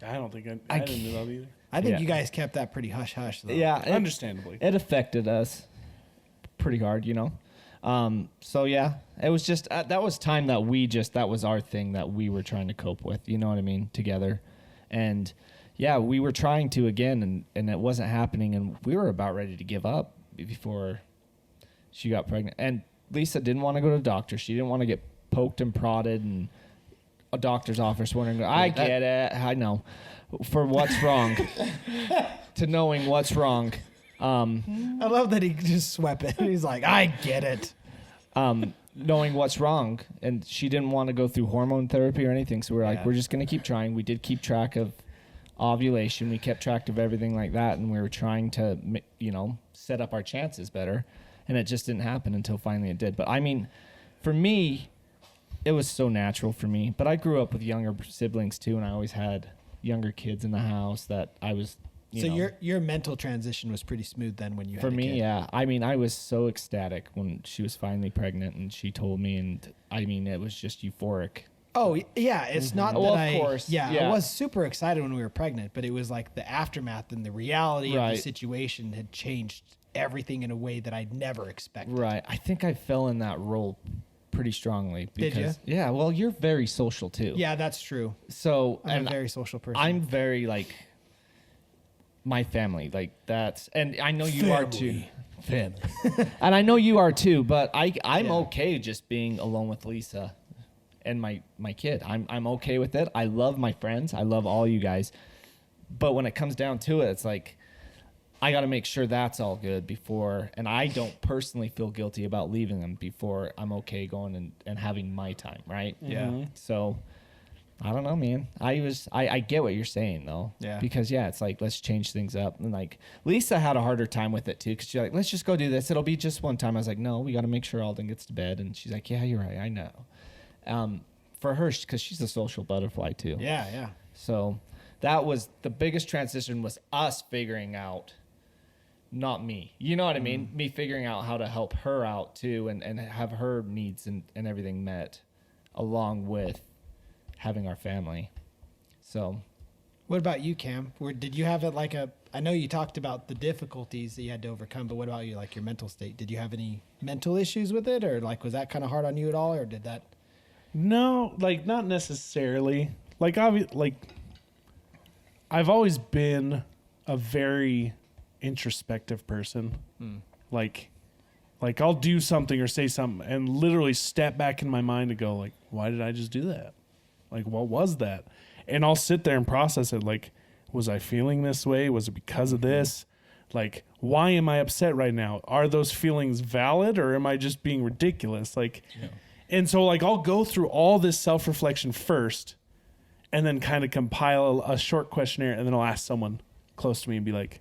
I don't think I didn't know that either. I think Yeah. you guys kept that pretty hush hush though. Yeah, Understandably. it affected us pretty hard, So yeah, it was just that was time that that was our thing that we were trying to cope with. You know what I mean? Together, and yeah, we were trying to again, and it wasn't happening, and we were about ready to give up before she got pregnant. And Lisa didn't want to go to the doctor. She didn't want to get poked and prodded, and a doctor's office wondering, I get it. I know. For what's wrong. To knowing what's wrong. I love that he just swept it. He's like, I get it. Knowing what's wrong. And she didn't want to go through hormone therapy or anything. So we're like, we're just going to keep trying. We did keep track of ovulation. We kept track of everything like that. And we were trying to, set up our chances better. And it just didn't happen until finally it did. But I mean, for me, it was so natural for me. But I grew up with younger siblings too. And I always had younger kids in the house that I was, your mental transition was pretty smooth then when you had for a me, kid. yeah. I mean, I was so ecstatic when she was finally pregnant and she told me, and I mean, it was just euphoric. Oh yeah, it's not that Well, of I. course, Yeah, yeah. I was super excited when we were pregnant, but it was like the aftermath and the reality of Right. the situation had changed everything in a way that I'd never expected. Right. I think I fell in that role pretty strongly. Did Because, ya? Yeah. Well, you're very social too. Yeah, that's true. So I'm and a very social person. I'm very like my family, like that's, and I know you are too. Family. And I know you are too, but I'm okay just being alone with Lisa and my kid. I'm okay with it. I love my friends. I love all you guys. But when it comes down to it, it's like I got to make sure that's all good before, and I don't personally feel guilty about leaving them before I'm okay going and having my time, right? Yeah. So I don't know, man. I get what you're saying though. Yeah. Because it's like, let's change things up. And like Lisa had a harder time with it too. Cause she's like, let's just go do this. It'll be just one time. I was like, no, we got to make sure Alden gets to bed. And she's like, yeah, you're right. I know. For her, cause she's a social butterfly too. Yeah. So that was the biggest transition, was us figuring out, not me. You know what I mean? Me figuring out how to help her out too, and have her needs and everything met along with having our family. So What about you, Cam? Did you have it like I know you talked about the difficulties that you had to overcome, but what about you, like your mental state? Did you have any mental issues with it, or like was that kind of hard on you at all, or did that? No, like not necessarily. Like I've always been a very introspective person. Like I'll do something or say something and literally step back in my mind and go like, why did I just do that? Like, what was that? And I'll sit there and process it. Like, was I feeling this way? Was it because of this? Like, why am I upset right now? Are those feelings valid, or am I just being ridiculous? Like, and so like, I'll go through all this self-reflection first and then kind of compile a short questionnaire. And then I'll ask someone close to me and be like,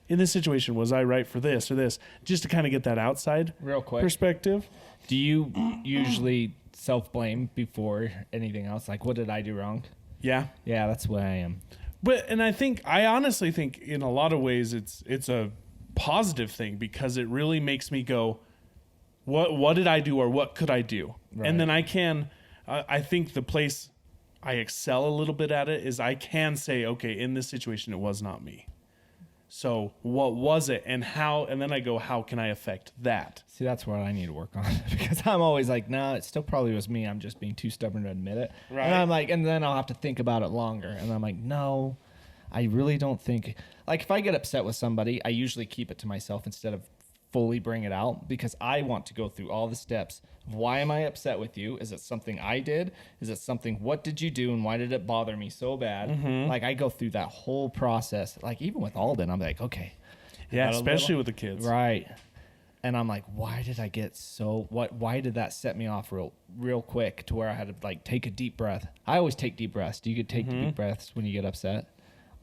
in this situation, was I right for this or this? Just to kind of get that outside real quick, perspective. do you usually self-blame before anything else? Like, what did I do wrong? Yeah. Yeah, that's what I am. But, and I honestly think in a lot of ways it's a positive thing, because it really makes me go, what did I do, or what could I do? Right. And then I think the place I excel a little bit at it is I can say, okay, in this situation, it was not me. So what was it, and how? And then I go, how can I affect that? See, that's what I need to work on, because I'm always like, nah, it still probably was me. I'm just being too stubborn to admit it. Right. And I'm like, and then I'll have to think about it longer. And I'm like, no, I really don't think. Like, if I get upset with somebody, I usually keep it to myself instead of fully bring it out, because I want to go through all the steps. Why am I upset with you? Is it something I did? Is it something, what did you do, and why did it bother me so bad? Like, I go through that whole process. Like, even with Alden, I'm like, okay. Yeah, Got a especially little- with the kids. Right. And I'm like, why did I get why did that set me off real quick to where I had to like take a deep breath? I always take deep breaths. Do you take deep breaths when you get upset?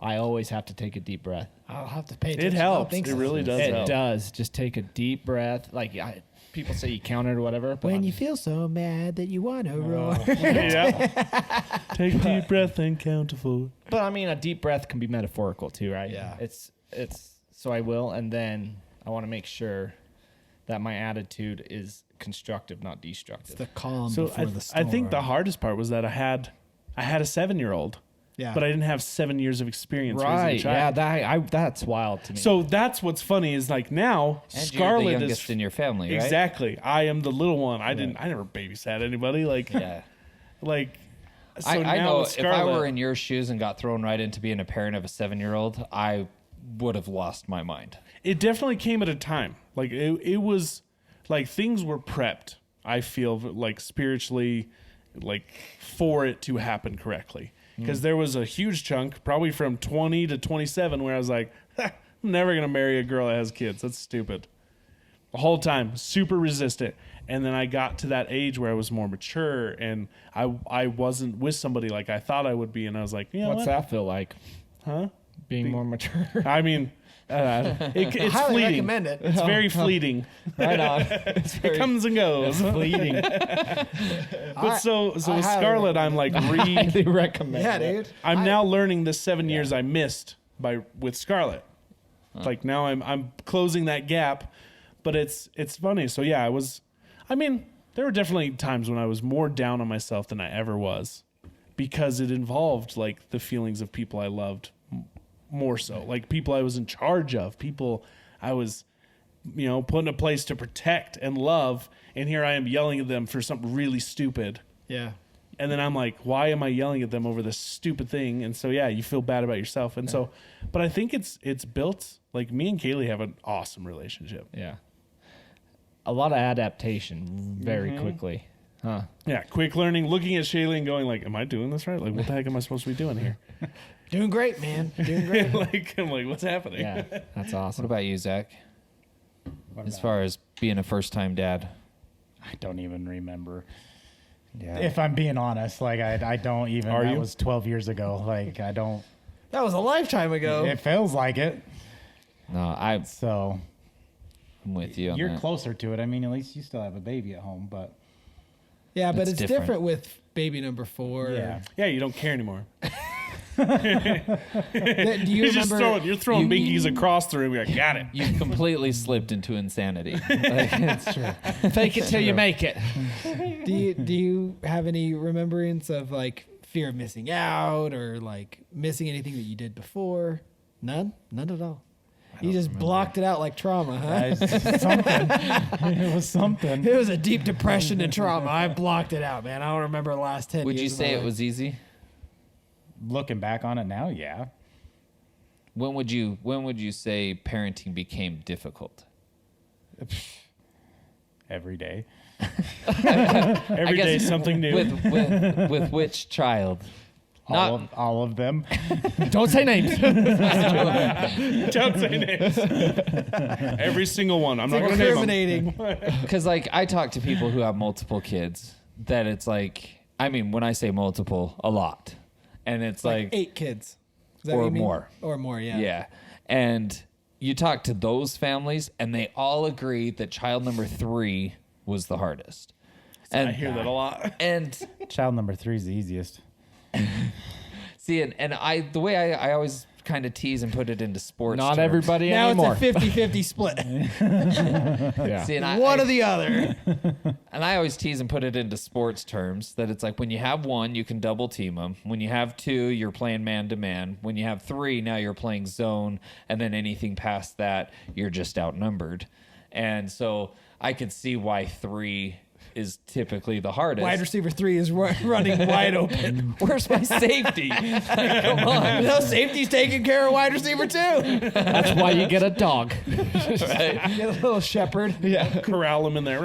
I always have to take a deep breath. I'll have to pay attention. It I don't helps. think It so. really does It help. does. Just take a deep breath. Like people say you count it or whatever. But When you feel so mad that you want to roar. Yeah. Take a deep breath and count to 4. But I mean, a deep breath can be metaphorical too, right? Yeah. It's so I will, and then I want to make sure that my attitude is constructive, not destructive. The calm So before the I storm. think the hardest part was that I had a 7-year-old, yeah. but I didn't have 7 years of experience raising a Right? Yeah, child. that's wild to me. So that's what's funny is like now And Scarlett you're the is youngest in your family, right? exactly. I am the little one. I never babysat anybody. Like Yeah. like. So I now know with if I were Scarlett- in your shoes and got thrown right into being a parent of a 7-year-old, I would have lost my mind. it definitely came at a time. Like it was like things were prepped. I feel like spiritually, like for it to happen correctly. Because there was a huge chunk, probably from 20 to 27, where I was like, I'm never going to marry a girl that has kids. That's stupid. The whole time, super resistant. And then I got to that age where I was more mature and I wasn't with somebody like I thought I would be. And I was like, you know What's what? that feel like? Huh? Being more mature. I mean, it's highly fleeting. recommend it. It's very fleeting. Right on. It comes and goes. Bleeding. But so with highly Scarlett, I'm like Highly recommend Yeah, it. dude. I'm now learning the 7 years I missed with Scarlett. Like now I'm closing that gap, but it's funny. So yeah, there were definitely times when I was more down on myself than I ever was, because it involved like the feelings of people I loved more so, like people I was in charge of, people I was, put in a place to protect and love, and here I am yelling at them for something really stupid. Yeah. And then I'm like, why am I yelling at them over this stupid thing? And so, yeah, you feel bad about yourself. And so, but I think it's built, like me and Kaylee have an awesome relationship. Yeah. A lot of adaptation very quickly. Huh. Yeah. Quick learning, looking at Shaylee and going like, am I doing this right? Like, what the heck am I supposed to be doing here? Doing great, man. Doing great. I'm like, what's happening? Yeah. That's awesome. What about you, Zach? What As about- far as being a first-time dad. I don't even remember. Yeah. If I'm being honest, like I don't even. Are that you? was 12 years ago. Like I don't. That was a lifetime ago. It feels like it. No, I'm So with you on you're that. closer to it. I mean, at least you still have a baby at home, but Yeah, but That's it's different. different with baby number 4. yeah. Yeah, you don't care anymore. Do you remember? You're throwing you- binkies across the room. You're like, got it. You completely slipped into insanity. Like, That's true. Fake it till you make it. Do you have any remembrance of like fear of missing out or like missing anything that you did before? None at all. You just blocked it out like trauma, huh? Something. It was something. It was a deep depression and trauma. I blocked it out, man. I don't remember the last 10 would years. you of say my it life. was easy? Looking back on it now, yeah. When would you say parenting became difficult? Every day. Every guess day something new. With which child? All of them. Don't say names. Don't say names. Every single one. I'm not going to name them. Discriminating. Because like I talk to people who have multiple kids, that it's like, I mean, when I say multiple, a lot, and it's like 8 kids. Is that or what you mean? more. Or more, yeah. Yeah. And you talk to those families and they all agree that child number 3 was the hardest. And I hear that a lot. And Child number 3 is the easiest. see, and I the way I always kind of tease and put it into sports. Not terms. everybody Now anymore. it's a 50-50 split. Yeah. See, and One or the other. And I always tease and put it into sports terms that it's like when you have 1, you can double team them. When you have 2, you're playing man to man. When you have 3, now you're playing zone. And then anything past that, you're just outnumbered. And so I could see why 3 is typically the hardest. Wide receiver 3 is running wide open. Where's my safety? Like, come on. No, safety's taking care of wide receiver 2. That's why you get a dog. Right? Get a little shepherd. Yeah. Corral them in there.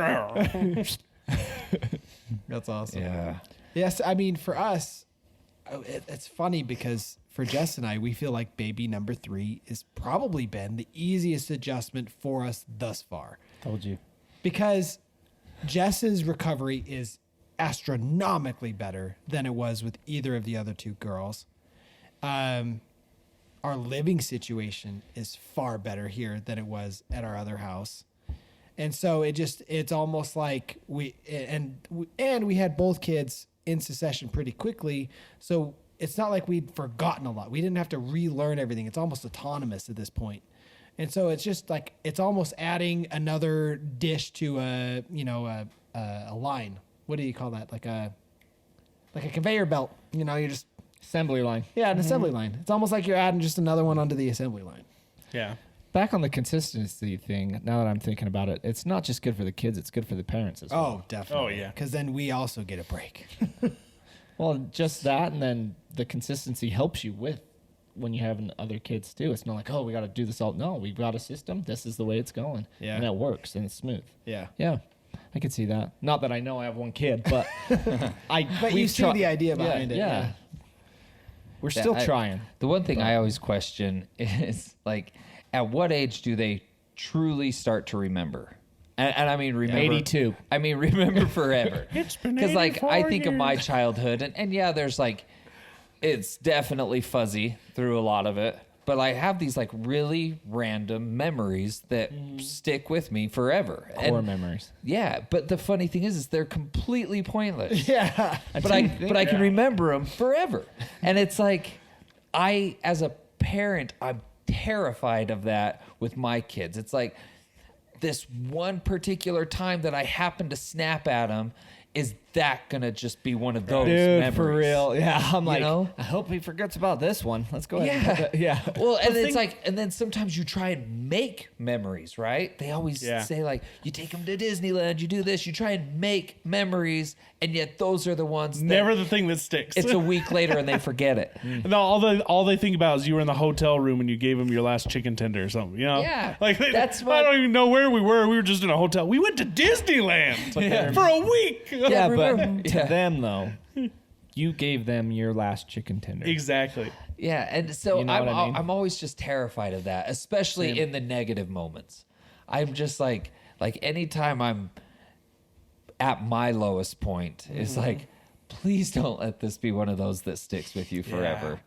That's awesome. Yeah. Yes, I mean, for us, it's funny because for Jess and I, we feel like baby number 3 has probably been the easiest adjustment for us thus far. Told you. Because Jess's recovery is astronomically better than it was with either of the other 2 girls. Our living situation is far better here than it was at our other house. And so it's almost like we had both kids in succession pretty quickly. So it's not like we'd forgotten a lot. We didn't have to relearn everything. It's almost autonomous at this point. And so it's just like, it's almost adding another dish to a line. What do you call that? Like a conveyor belt, you're just, Assembly line. yeah, an assembly line. It's almost like you're adding just another one onto the assembly line. Yeah. Back on the consistency thing, now that I'm thinking about it, it's not just good for the kids, it's good for the parents as well. Oh, definitely. Oh, yeah. Because then we also get a break. Well, just that, and then the consistency helps you with when you have other kids too. It's not like, oh, we got to do this all. No, we've got a system. This is the way it's going. Yeah. And it works and it's smooth. Yeah. Yeah. I could see that. Not that I know I have one kid, but But you see the idea behind it. Yeah. We're still I- trying. The one thing I always question is like, at what age do they truly start to remember? And I mean, remember 82. I mean, remember forever. It's been Because like I 84 think of my years. childhood, and yeah, there's like, it's definitely fuzzy through a lot of it. But I have these like really random memories that stick with me forever. Core And memories. yeah, but the funny thing is they're completely pointless. Yeah. But I can remember them forever. And it's like, as a parent, I'm terrified of that with my kids. It's like this one particular time that I happen to snap at them. Is that gonna just be one of those Dude, memories? for real. Yeah, I'm like, know? I hope he forgets about this one. Let's go ahead. Yeah. And put that- yeah. Well, and it's like, and then sometimes you try and make memories, right? They always say like, you take them to Disneyland, you do this, you try and make memories, and yet those are the ones that Never the thing that sticks. it's a week later and they forget it. No, all they think about is you were in the hotel room and you gave them your last chicken tender or something. You know? Yeah, Like that's I what- don't even know where we were. We were just in a hotel. We went to Disneyland for a week. Yeah, but remember- to yeah. them though, you gave them your last chicken tender. Exactly. Yeah, and so You know I'm what I mean? I'm always just terrified of that, especially in the negative moments. I'm just like anytime I'm at my lowest point, it's like, please don't let this be one of those that sticks with you forever.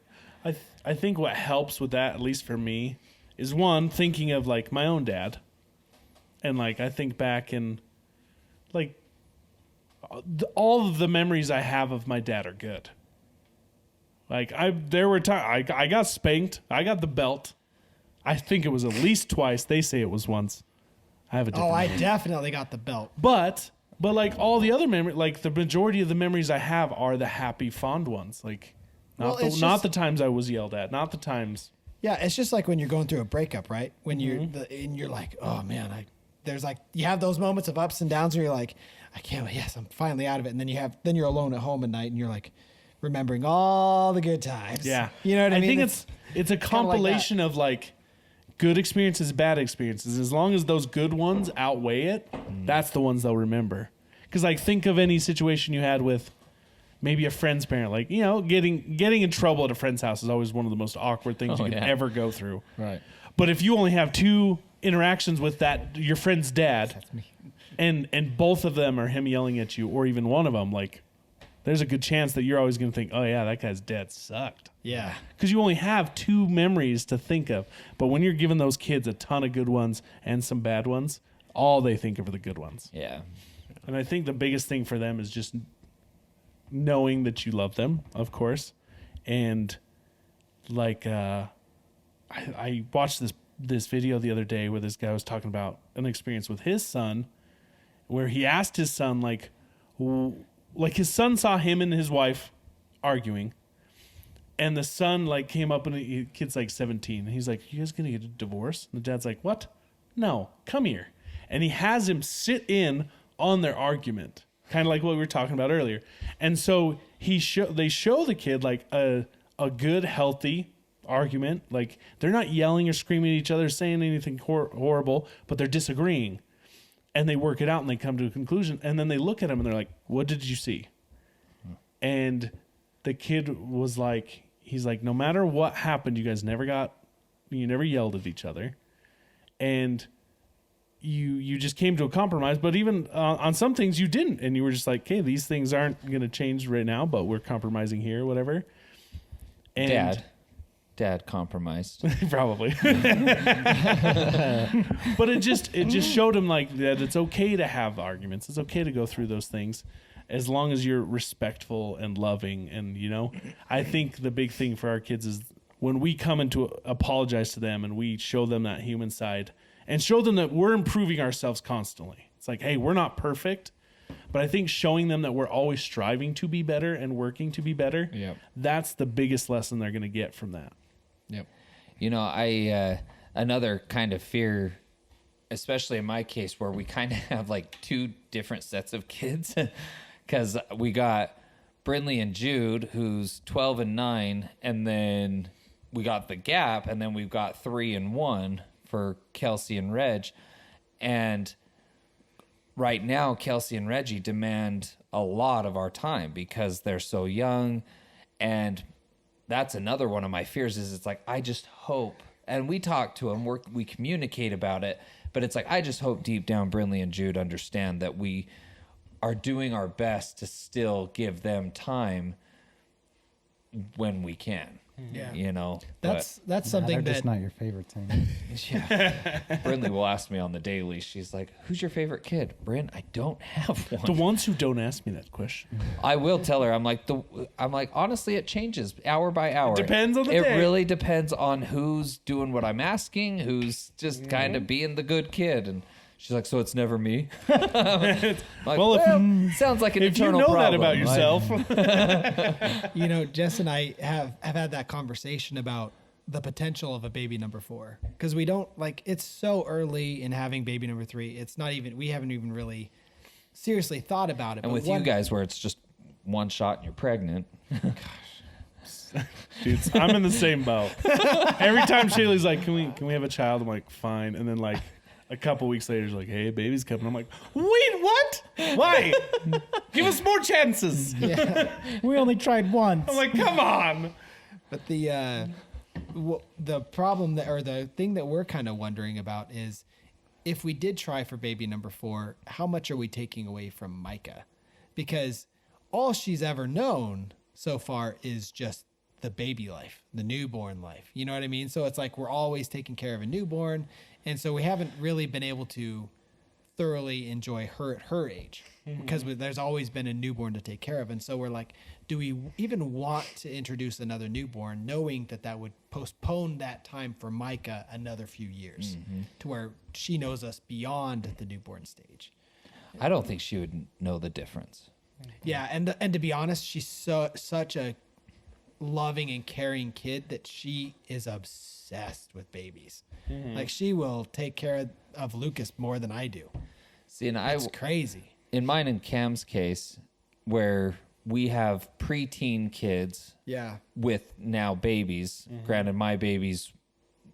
I think what helps with that, at least for me, is one, thinking of like my own dad. And like I think back and like all of the memories I have of my dad are good. Like there were times I got spanked. I got the belt. I think it was at least twice. They say it was once. I have a different Oh, I memory. definitely got the belt. But like all the other memories, like the majority of the memories I have are the happy, fond ones. Like Well, it's not just- the times I was yelled at, not the times. Yeah, it's just like when you're going through a breakup, right? When Mm-hmm. and you're like, oh man, there's like you have those moments of ups and downs where you're like, I can't. Yes, I'm finally out of it. And then you're alone at home at night and you're like, remembering all the good times. Yeah, you know what I mean. think it's a kinda like that. compilation of like good experiences, bad experiences. As long as those good ones outweigh it, that's the ones they'll remember. Because like think of any situation you had with maybe a friend's parent. Like getting in trouble at a friend's house is always one of the most awkward things you can ever go through. Right. But if you only have two interactions with your friend's dad, and both of them are him yelling at you, or even one of them, like there's a good chance that you're always going to think, oh yeah, that guy's dad sucked. Yeah. Because you only have two memories to think of. But when you're giving those kids a ton of good ones and some bad ones, all they think of are the good ones. Yeah. And I think the biggest thing for them is just knowing that you love them, of course. And like I watched this video the other day where this guy was talking about an experience with his son where he asked his son like his son saw him and his wife arguing. And the son like came up and the kid's like 17. And he's like, you guys gonna get a divorce? And the dad's like, what? No, come here. And he has him sit in on their argument, kind of like what we were talking about earlier. And so they show the kid like a good, healthy argument. Like they're not yelling or screaming at each other, saying anything horrible, but they're disagreeing. And they work it out and they come to a conclusion. And then they look at him and they're like, what did you see? And the kid was like, he's like, no matter what happened, you guys never yelled at each other. And you just came to a compromise, but even on some things you didn't. And you were just like, okay, these things aren't going to change right now, but we're compromising here or whatever. And Dad compromised. probably. But it just showed him like that it's okay to have arguments. It's okay to go through those things as long as you're respectful and loving. And, I think the big thing for our kids is when we come in to apologize to them and we show them that human side and show them that we're improving ourselves constantly. It's like, hey, we're not perfect. But I think showing them that we're always striving to be better and working to be better, that's the biggest lesson they're going to get from that. Yep. I another kind of fear, especially in my case, where we kind of have like two different sets of kids, because we got Brindley and Jude, who's 12 and 9, and then we got the gap, and then we've got 3 and 1 for Kelsey and Reg, and right now, Kelsey and Reggie demand a lot of our time because they're so young. And that's another one of my fears is it's like, I just hope, and we talk to them, we communicate about it, but it's like, I just hope deep down Brinley and Jude understand that we are doing our best to still give them time when we can. Yeah. You know, That's They're something that just not your favorite thing. yeah. Brinley will ask me on the daily. She's like, "Who's your favorite kid?" Bryn, I don't have The one. ones who don't ask me that question. I will tell her. I'm like, honestly, it changes hour by hour. Depends on the It day. really depends on who's doing what I'm asking, who's just kind of being the good kid, and she's like, "So it's never me." Like, Well, if- sounds like an If you internal know problem. that about yourself, Jess and I have had that conversation about the potential of a baby number 4 because we don't it's so early in having baby number 3. It's not even, we haven't even really seriously thought about it. And but with you guys, where it's just one shot and you're pregnant. dude, I'm in the same boat. Every time Shaylee's like, "Can we have a child?" I'm like, "Fine," and then like a couple weeks later, she's like, "Hey, baby's coming." I'm like, "Wait, what? Why? Give us more chances." We only tried once. I'm like, "Come on." But the problem or the thing that we're kind of wondering about is if we did try for baby number 4, how much are we taking away from Micah? Because all she's ever known so far is just the baby life, the newborn life. You know what I mean? So it's like we're always taking care of a newborn. And so we haven't really been able to thoroughly enjoy her at her age because there's always been a newborn to take care of. And so we're like, do we even want to introduce another newborn knowing that would postpone that time for Micah another few years to where she knows us beyond the newborn stage? I don't think she would know the difference. Yeah. And to be honest, she's such a loving and caring kid that she is obsessed with babies. Like she will take care of Lucas more than I do. See, and It's crazy. in mine and Cam's case, where we have preteen kids Yeah. with now babies. Granted, my baby's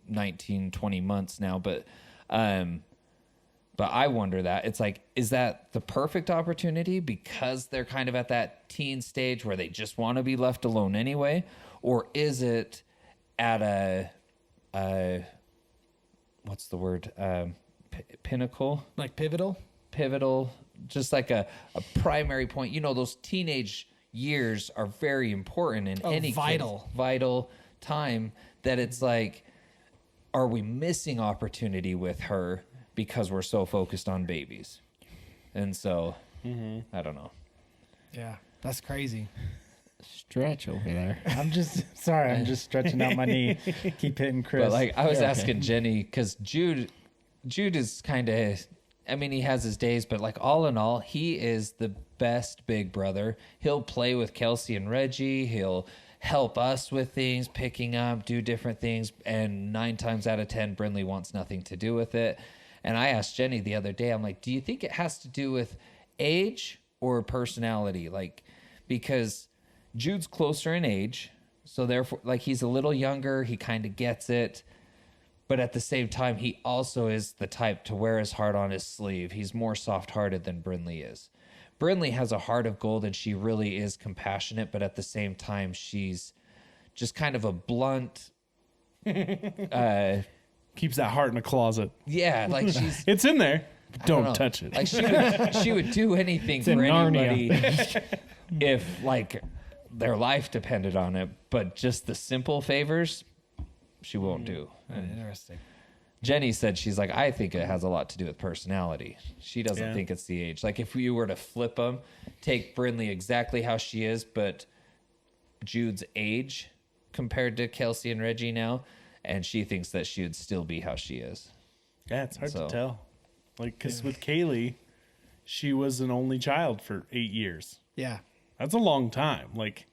19, 20 months now, but I wonder that it's like, is that the perfect opportunity because they're kind of at that teen stage where they just want to be left alone anyway, or is it at a what's the word? Pinnacle? Like pivotal? Pivotal, just like a primary point. You know, those teenage years are very important in any kid's vital time that it's like, are we missing opportunity with her because we're so focused on babies? And so, I don't know. Yeah. That's crazy. Stretch over there. I'm just sorry. I'm just stretching out my knee. Keep hitting Chris. But like I was You're asking Jenny, because Jude is kind of, I mean, he has his days, but like all in all, he is the best big brother. He'll play with Kelsey and Reggie. He'll help us with things, picking up, do different things. And 9 times out of 10, Brinley wants nothing to do with it. And I asked Jenny the other day, I'm like, do you think it has to do with age or personality? Like, because Jude's closer in age, so therefore, like, he's a little younger, he kind of gets it, but at the same time, he also is the type to wear his heart on his sleeve. He's more soft-hearted than Brinley is. Brinley has a heart of gold, and she really is compassionate, but at the same time, she's just kind of a blunt, Keeps that heart in a closet. yeah, like she's... It's in there. I don't Don't know. touch it. Like she would do anything in for Narnia. anybody if like their life depended on it. But just the simple favors, she won't do. Interesting. Jenny said she's like, I think it has a lot to do with personality. She doesn't Yeah. think it's the age. Like if you were to flip them, take Brinley exactly how she is, but Jude's age compared to Kelsey and Reggie now, and she thinks that she would still be how she is. Yeah, it's hard So- to tell. Like, because with Kaylee, she was an only child for 8 years. Yeah. That's a long time. Like,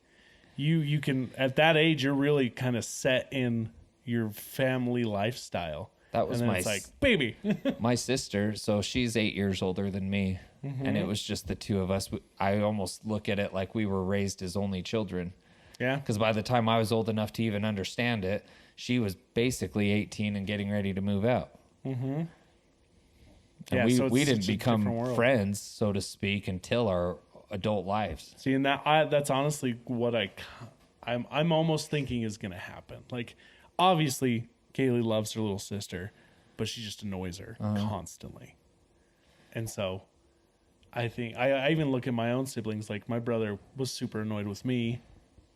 you can, at that age, you're really kind of set in your family lifestyle. That was and then my it's like, baby. My sister, so she's 8 years older than me, and it was just the two of us. I almost look at it like we were raised as only children, Yeah. because by the time I was old enough to even understand it, she was basically 18 and getting ready to move out. And Yeah, so we it's didn't such a different become world. friends, so to speak, until our adult lives. See, and that's honestly what I'm almost thinking is going to happen. Like, obviously, Kaylee loves her little sister, but she just annoys her constantly. And so I think I even look at my own siblings. Like, my brother was super annoyed with me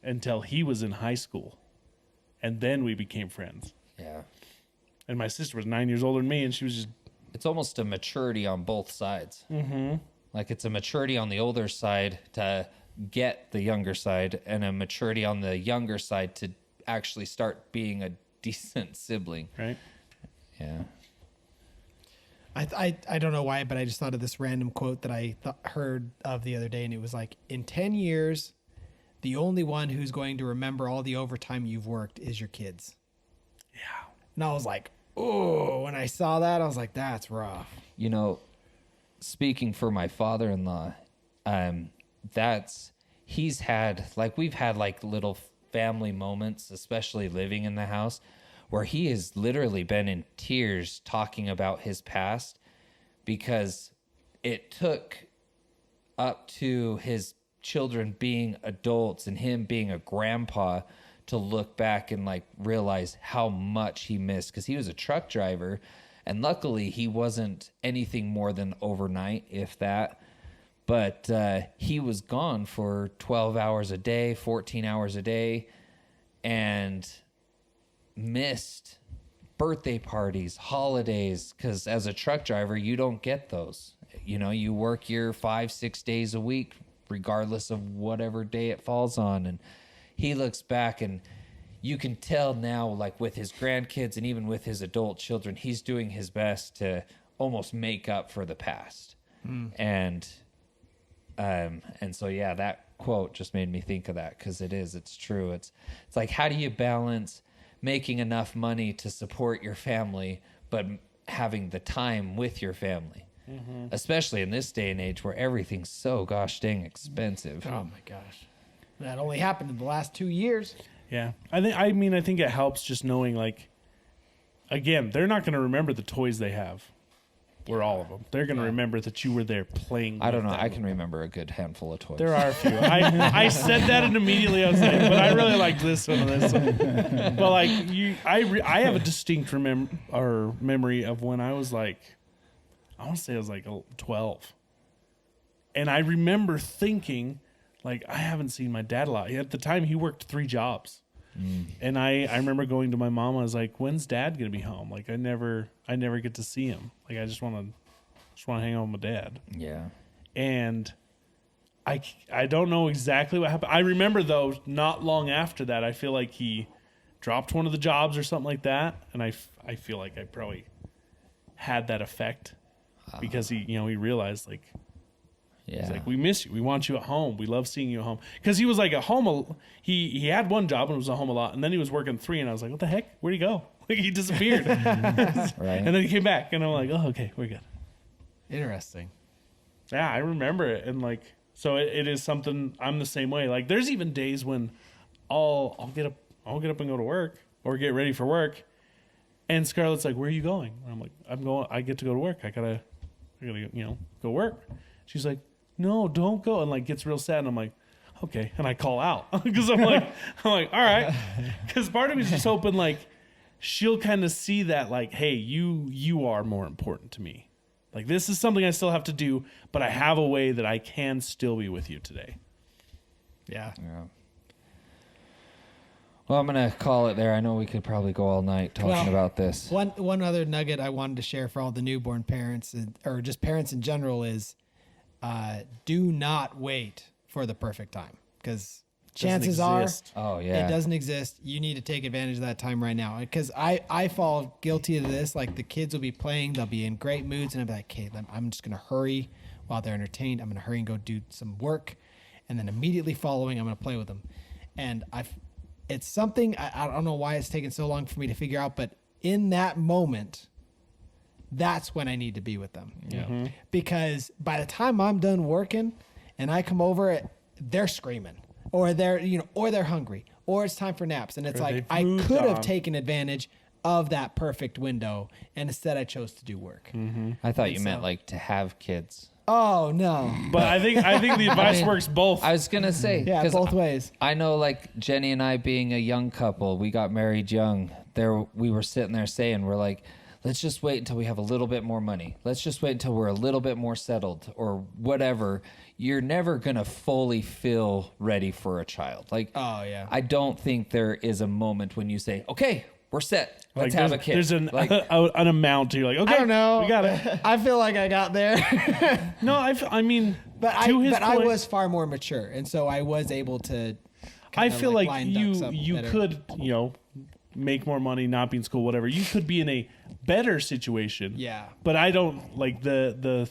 until he was in high school. And then we became friends. Yeah. And my sister was 9 years older than me, and she was just... It's almost a maturity on both sides. Mm-hmm. Like, it's a maturity on the older side to get the younger side, and a maturity on the younger side to actually start being a decent sibling. Right? Yeah. I don't know why, but I just thought of this random quote that I heard of the other day, and it was like, in 10 years, the only one who's going to remember all the overtime you've worked is your kids. Yeah. And I was like, oh, when I saw that, I was like, that's rough. You know, speaking for my father-in-law, we've had like little family moments, especially living in the house, where he has literally been in tears talking about his past, because it took up to his children being adults and him being a grandpa to look back and like realize how much he missed, because he was a truck driver, and luckily he wasn't anything more than overnight, if that. But he was gone for 12 hours a day, 14 hours a day, and missed birthday parties, holidays, because as a truck driver, you don't get those. You know, you work your 5-6 days a week, regardless of whatever day it falls on. And he looks back, and you can tell now, like with his grandkids and even with his adult children, he's doing his best to almost make up for the past. And so, yeah, that quote just made me think of that, because it's true. It's like, how do you balance making enough money to support your family, but having the time with your family? Especially in this day and age where everything's so gosh dang expensive. Oh my gosh. That only happened in the last 2 years. Yeah. I think it helps just knowing, like, again, they're not going to remember the toys they have. Or all of them. They're going to remember that you were there playing. I don't know. with them. I can remember a good handful of toys. There are a few. I said that and immediately I was like, but I really like this one and this one. But like I have a distinct memory of when I was like, I want to say I was like 12. And I remember thinking, like, I haven't seen my dad a lot. At the time, he worked 3 jobs. And I remember going to my mom. I was like, "When's Dad gonna be home? Like, I never get to see him. Like, I just want to hang out with my dad." Yeah. And I don't know exactly what happened. I remember though, not long after that, I feel like he dropped one of the jobs or something like that, and I feel like I probably had that effect because he realized, like. Yeah. He's like, "We miss you. We want you at home. We love seeing you at home." Because he was like at home. He had one job and was at home a lot, and then he was working 3. And I was like, "What the heck? Where'd he go?" Like, he disappeared. Right. And then he came back, and I'm like, "Oh, okay, we're good." Interesting. Yeah, I remember it, and like, so it is something. I'm the same way. Like, there's even days when I'll get up and go to work or get ready for work, and Scarlett's like, "Where are you going?" And I'm like, "I'm going. I get to go to work. I gotta go work." She's like, "No, don't go," and like gets real sad, and I'm like, "Okay," and I call out because I'm like, all right, because part of me is just hoping like she'll kind of see that, like, hey, you are more important to me. Like, this is something I still have to do, but I have a way that I can still be with you today. Yeah. Yeah. Well, I'm gonna call it there. I know we could probably go all night talking about this. One other nugget I wanted to share for all the newborn parents, or just parents in general, is do not wait for the perfect time, because chances are Oh yeah, it doesn't exist. You need to take advantage of that time right now, because I fall guilty of this. Like, the kids will be playing, they'll be in great moods, and I'll be like, "Okay, I'm just gonna hurry while they're entertained. I'm gonna hurry and go do some work, and then immediately following, I'm gonna play with them." And it's something I don't know why it's taken so long for me to figure out, but in that moment, that's when I need to be with them. Yeah. Because by the time I'm done working and I come over, they're screaming, or they're hungry, or it's time for naps. And it's Or like, they've I moved could have on. taken advantage of that perfect window, and instead I chose to do work. I thought you so- meant like to have kids. Oh no. But I think the advice works both. I was gonna say, Yeah, 'cause both ways. I know, like Jenny and I being a young couple, we got married young. We were sitting there saying, we're like, let's just wait until we have a little bit more money. Let's just wait until we're a little bit more settled or whatever. You're never gonna fully feel ready for a child. Like, Oh yeah. I don't think there is a moment when you say, okay, we're set. Let's have a kid. There's an Like, an amount to, you're like, okay, I don't know. we got it. I feel like I got there. No, I mean, But to his I point, was far more mature, and so I was able to. I kinda, feel like line ducks up you better. could, make more money, not be in school, whatever. You could be in a better situation. Yeah. But I don't like the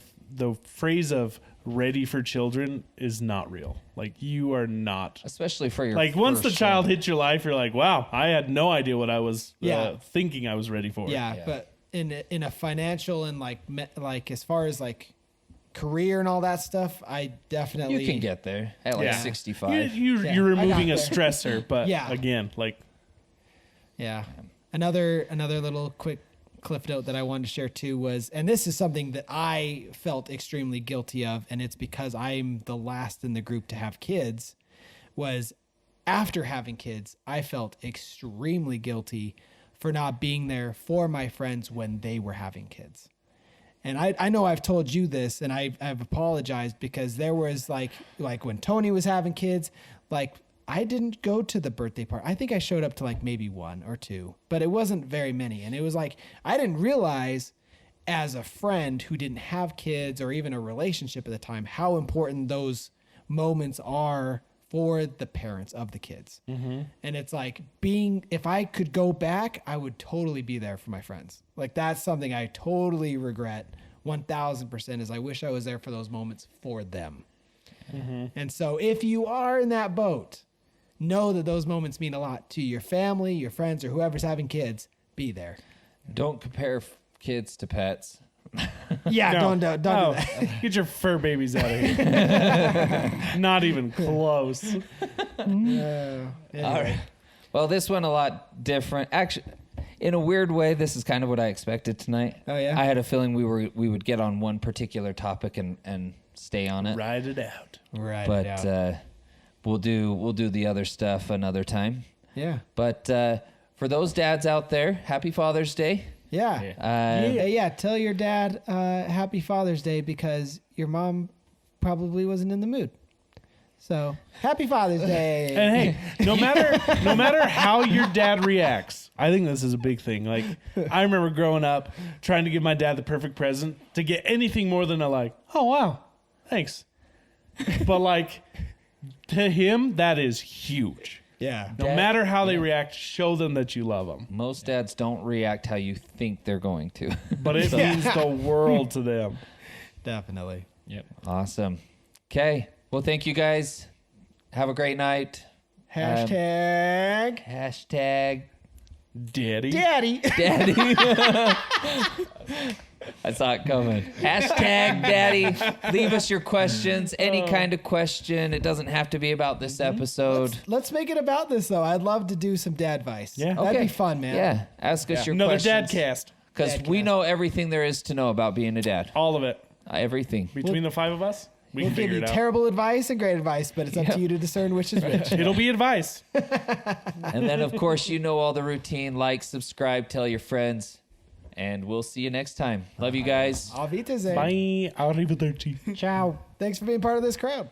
phrase of ready for children is not real. Like, you are not. especially for your Like, once the first child one. hits your life, you're like, wow, I had no idea what I was Yeah. thinking I was ready for. Yeah, Yeah. but in a financial and like as far as like career and all that stuff, I definitely You can get there at like Yeah. 65. You're Yeah, you're I got removing a there. stressor, but Yeah. again, like, Yeah. Another little quick cliff note that I wanted to share too was, and this is something that I felt extremely guilty of, and it's because I'm the last in the group to have kids, was after having kids, I felt extremely guilty for not being there for my friends when they were having kids. And I know I've told you this, and I've apologized because there was like when Tony was having kids, like I didn't go to the birthday party. I think I showed up to like maybe 1 or 2, but it wasn't very many. And it was like, I didn't realize as a friend who didn't have kids or even a relationship at the time, how important those moments are for the parents of the kids. And it's like if I could go back, I would totally be there for my friends. Like, that's something I totally regret 1000% is I wish I was there for those moments for them. And so if you are in that boat, know that those moments mean a lot to your family, your friends, or whoever's having kids. Be there. Don't compare kids to pets. Yeah, no, don't do no. that. Get your fur babies out of here. Not even close. Anyway. All right. Well, this went a lot different. Actually, in a weird way, this is kind of what I expected tonight. Oh, yeah? I had a feeling we would get on one particular topic and stay on it. Ride it out. Right. But we'll do the other stuff another time. yeah. But for those dads out there, happy Father's Day. Yeah. Yeah. Tell your dad happy Father's Day because your mom probably wasn't in the mood. So happy Father's Day. And hey, no matter how your dad reacts, I think this is a big thing. Like, I remember growing up trying to give my dad the perfect present. To get anything more than a like, oh wow, thanks. But like, to him, that is huge. Yeah. No matter how they react, show them that you love them. Most dads don't react how you think they're going to. But it means the world to them. Definitely. Yep. Awesome. Okay. Well, thank you guys. Have a great night. Hashtag Hashtag Daddy. Daddy. Daddy. I saw it coming. Hashtag Daddy. Leave us your questions. Any kind of question. It doesn't have to be about this episode. Let's make it about this though. I'd love to do some DADVICE. Yeah. That'd Okay. be fun, man. Yeah. Ask us your Another questions. dad cast. Because we Dadcast. know everything there is to know about being a dad. All of it. Everything. Between the 5 of us, we We'll can give figure you it out. terrible advice and great advice, but it's up to you to discern which is which. It'll be advice. And then, of course, you know all the routine. Like, subscribe, tell your friends. And we'll see you next time. Love you guys. Auf Wiedersehen. Bye. Arrivederci. Ciao. Thanks for being part of this crowd.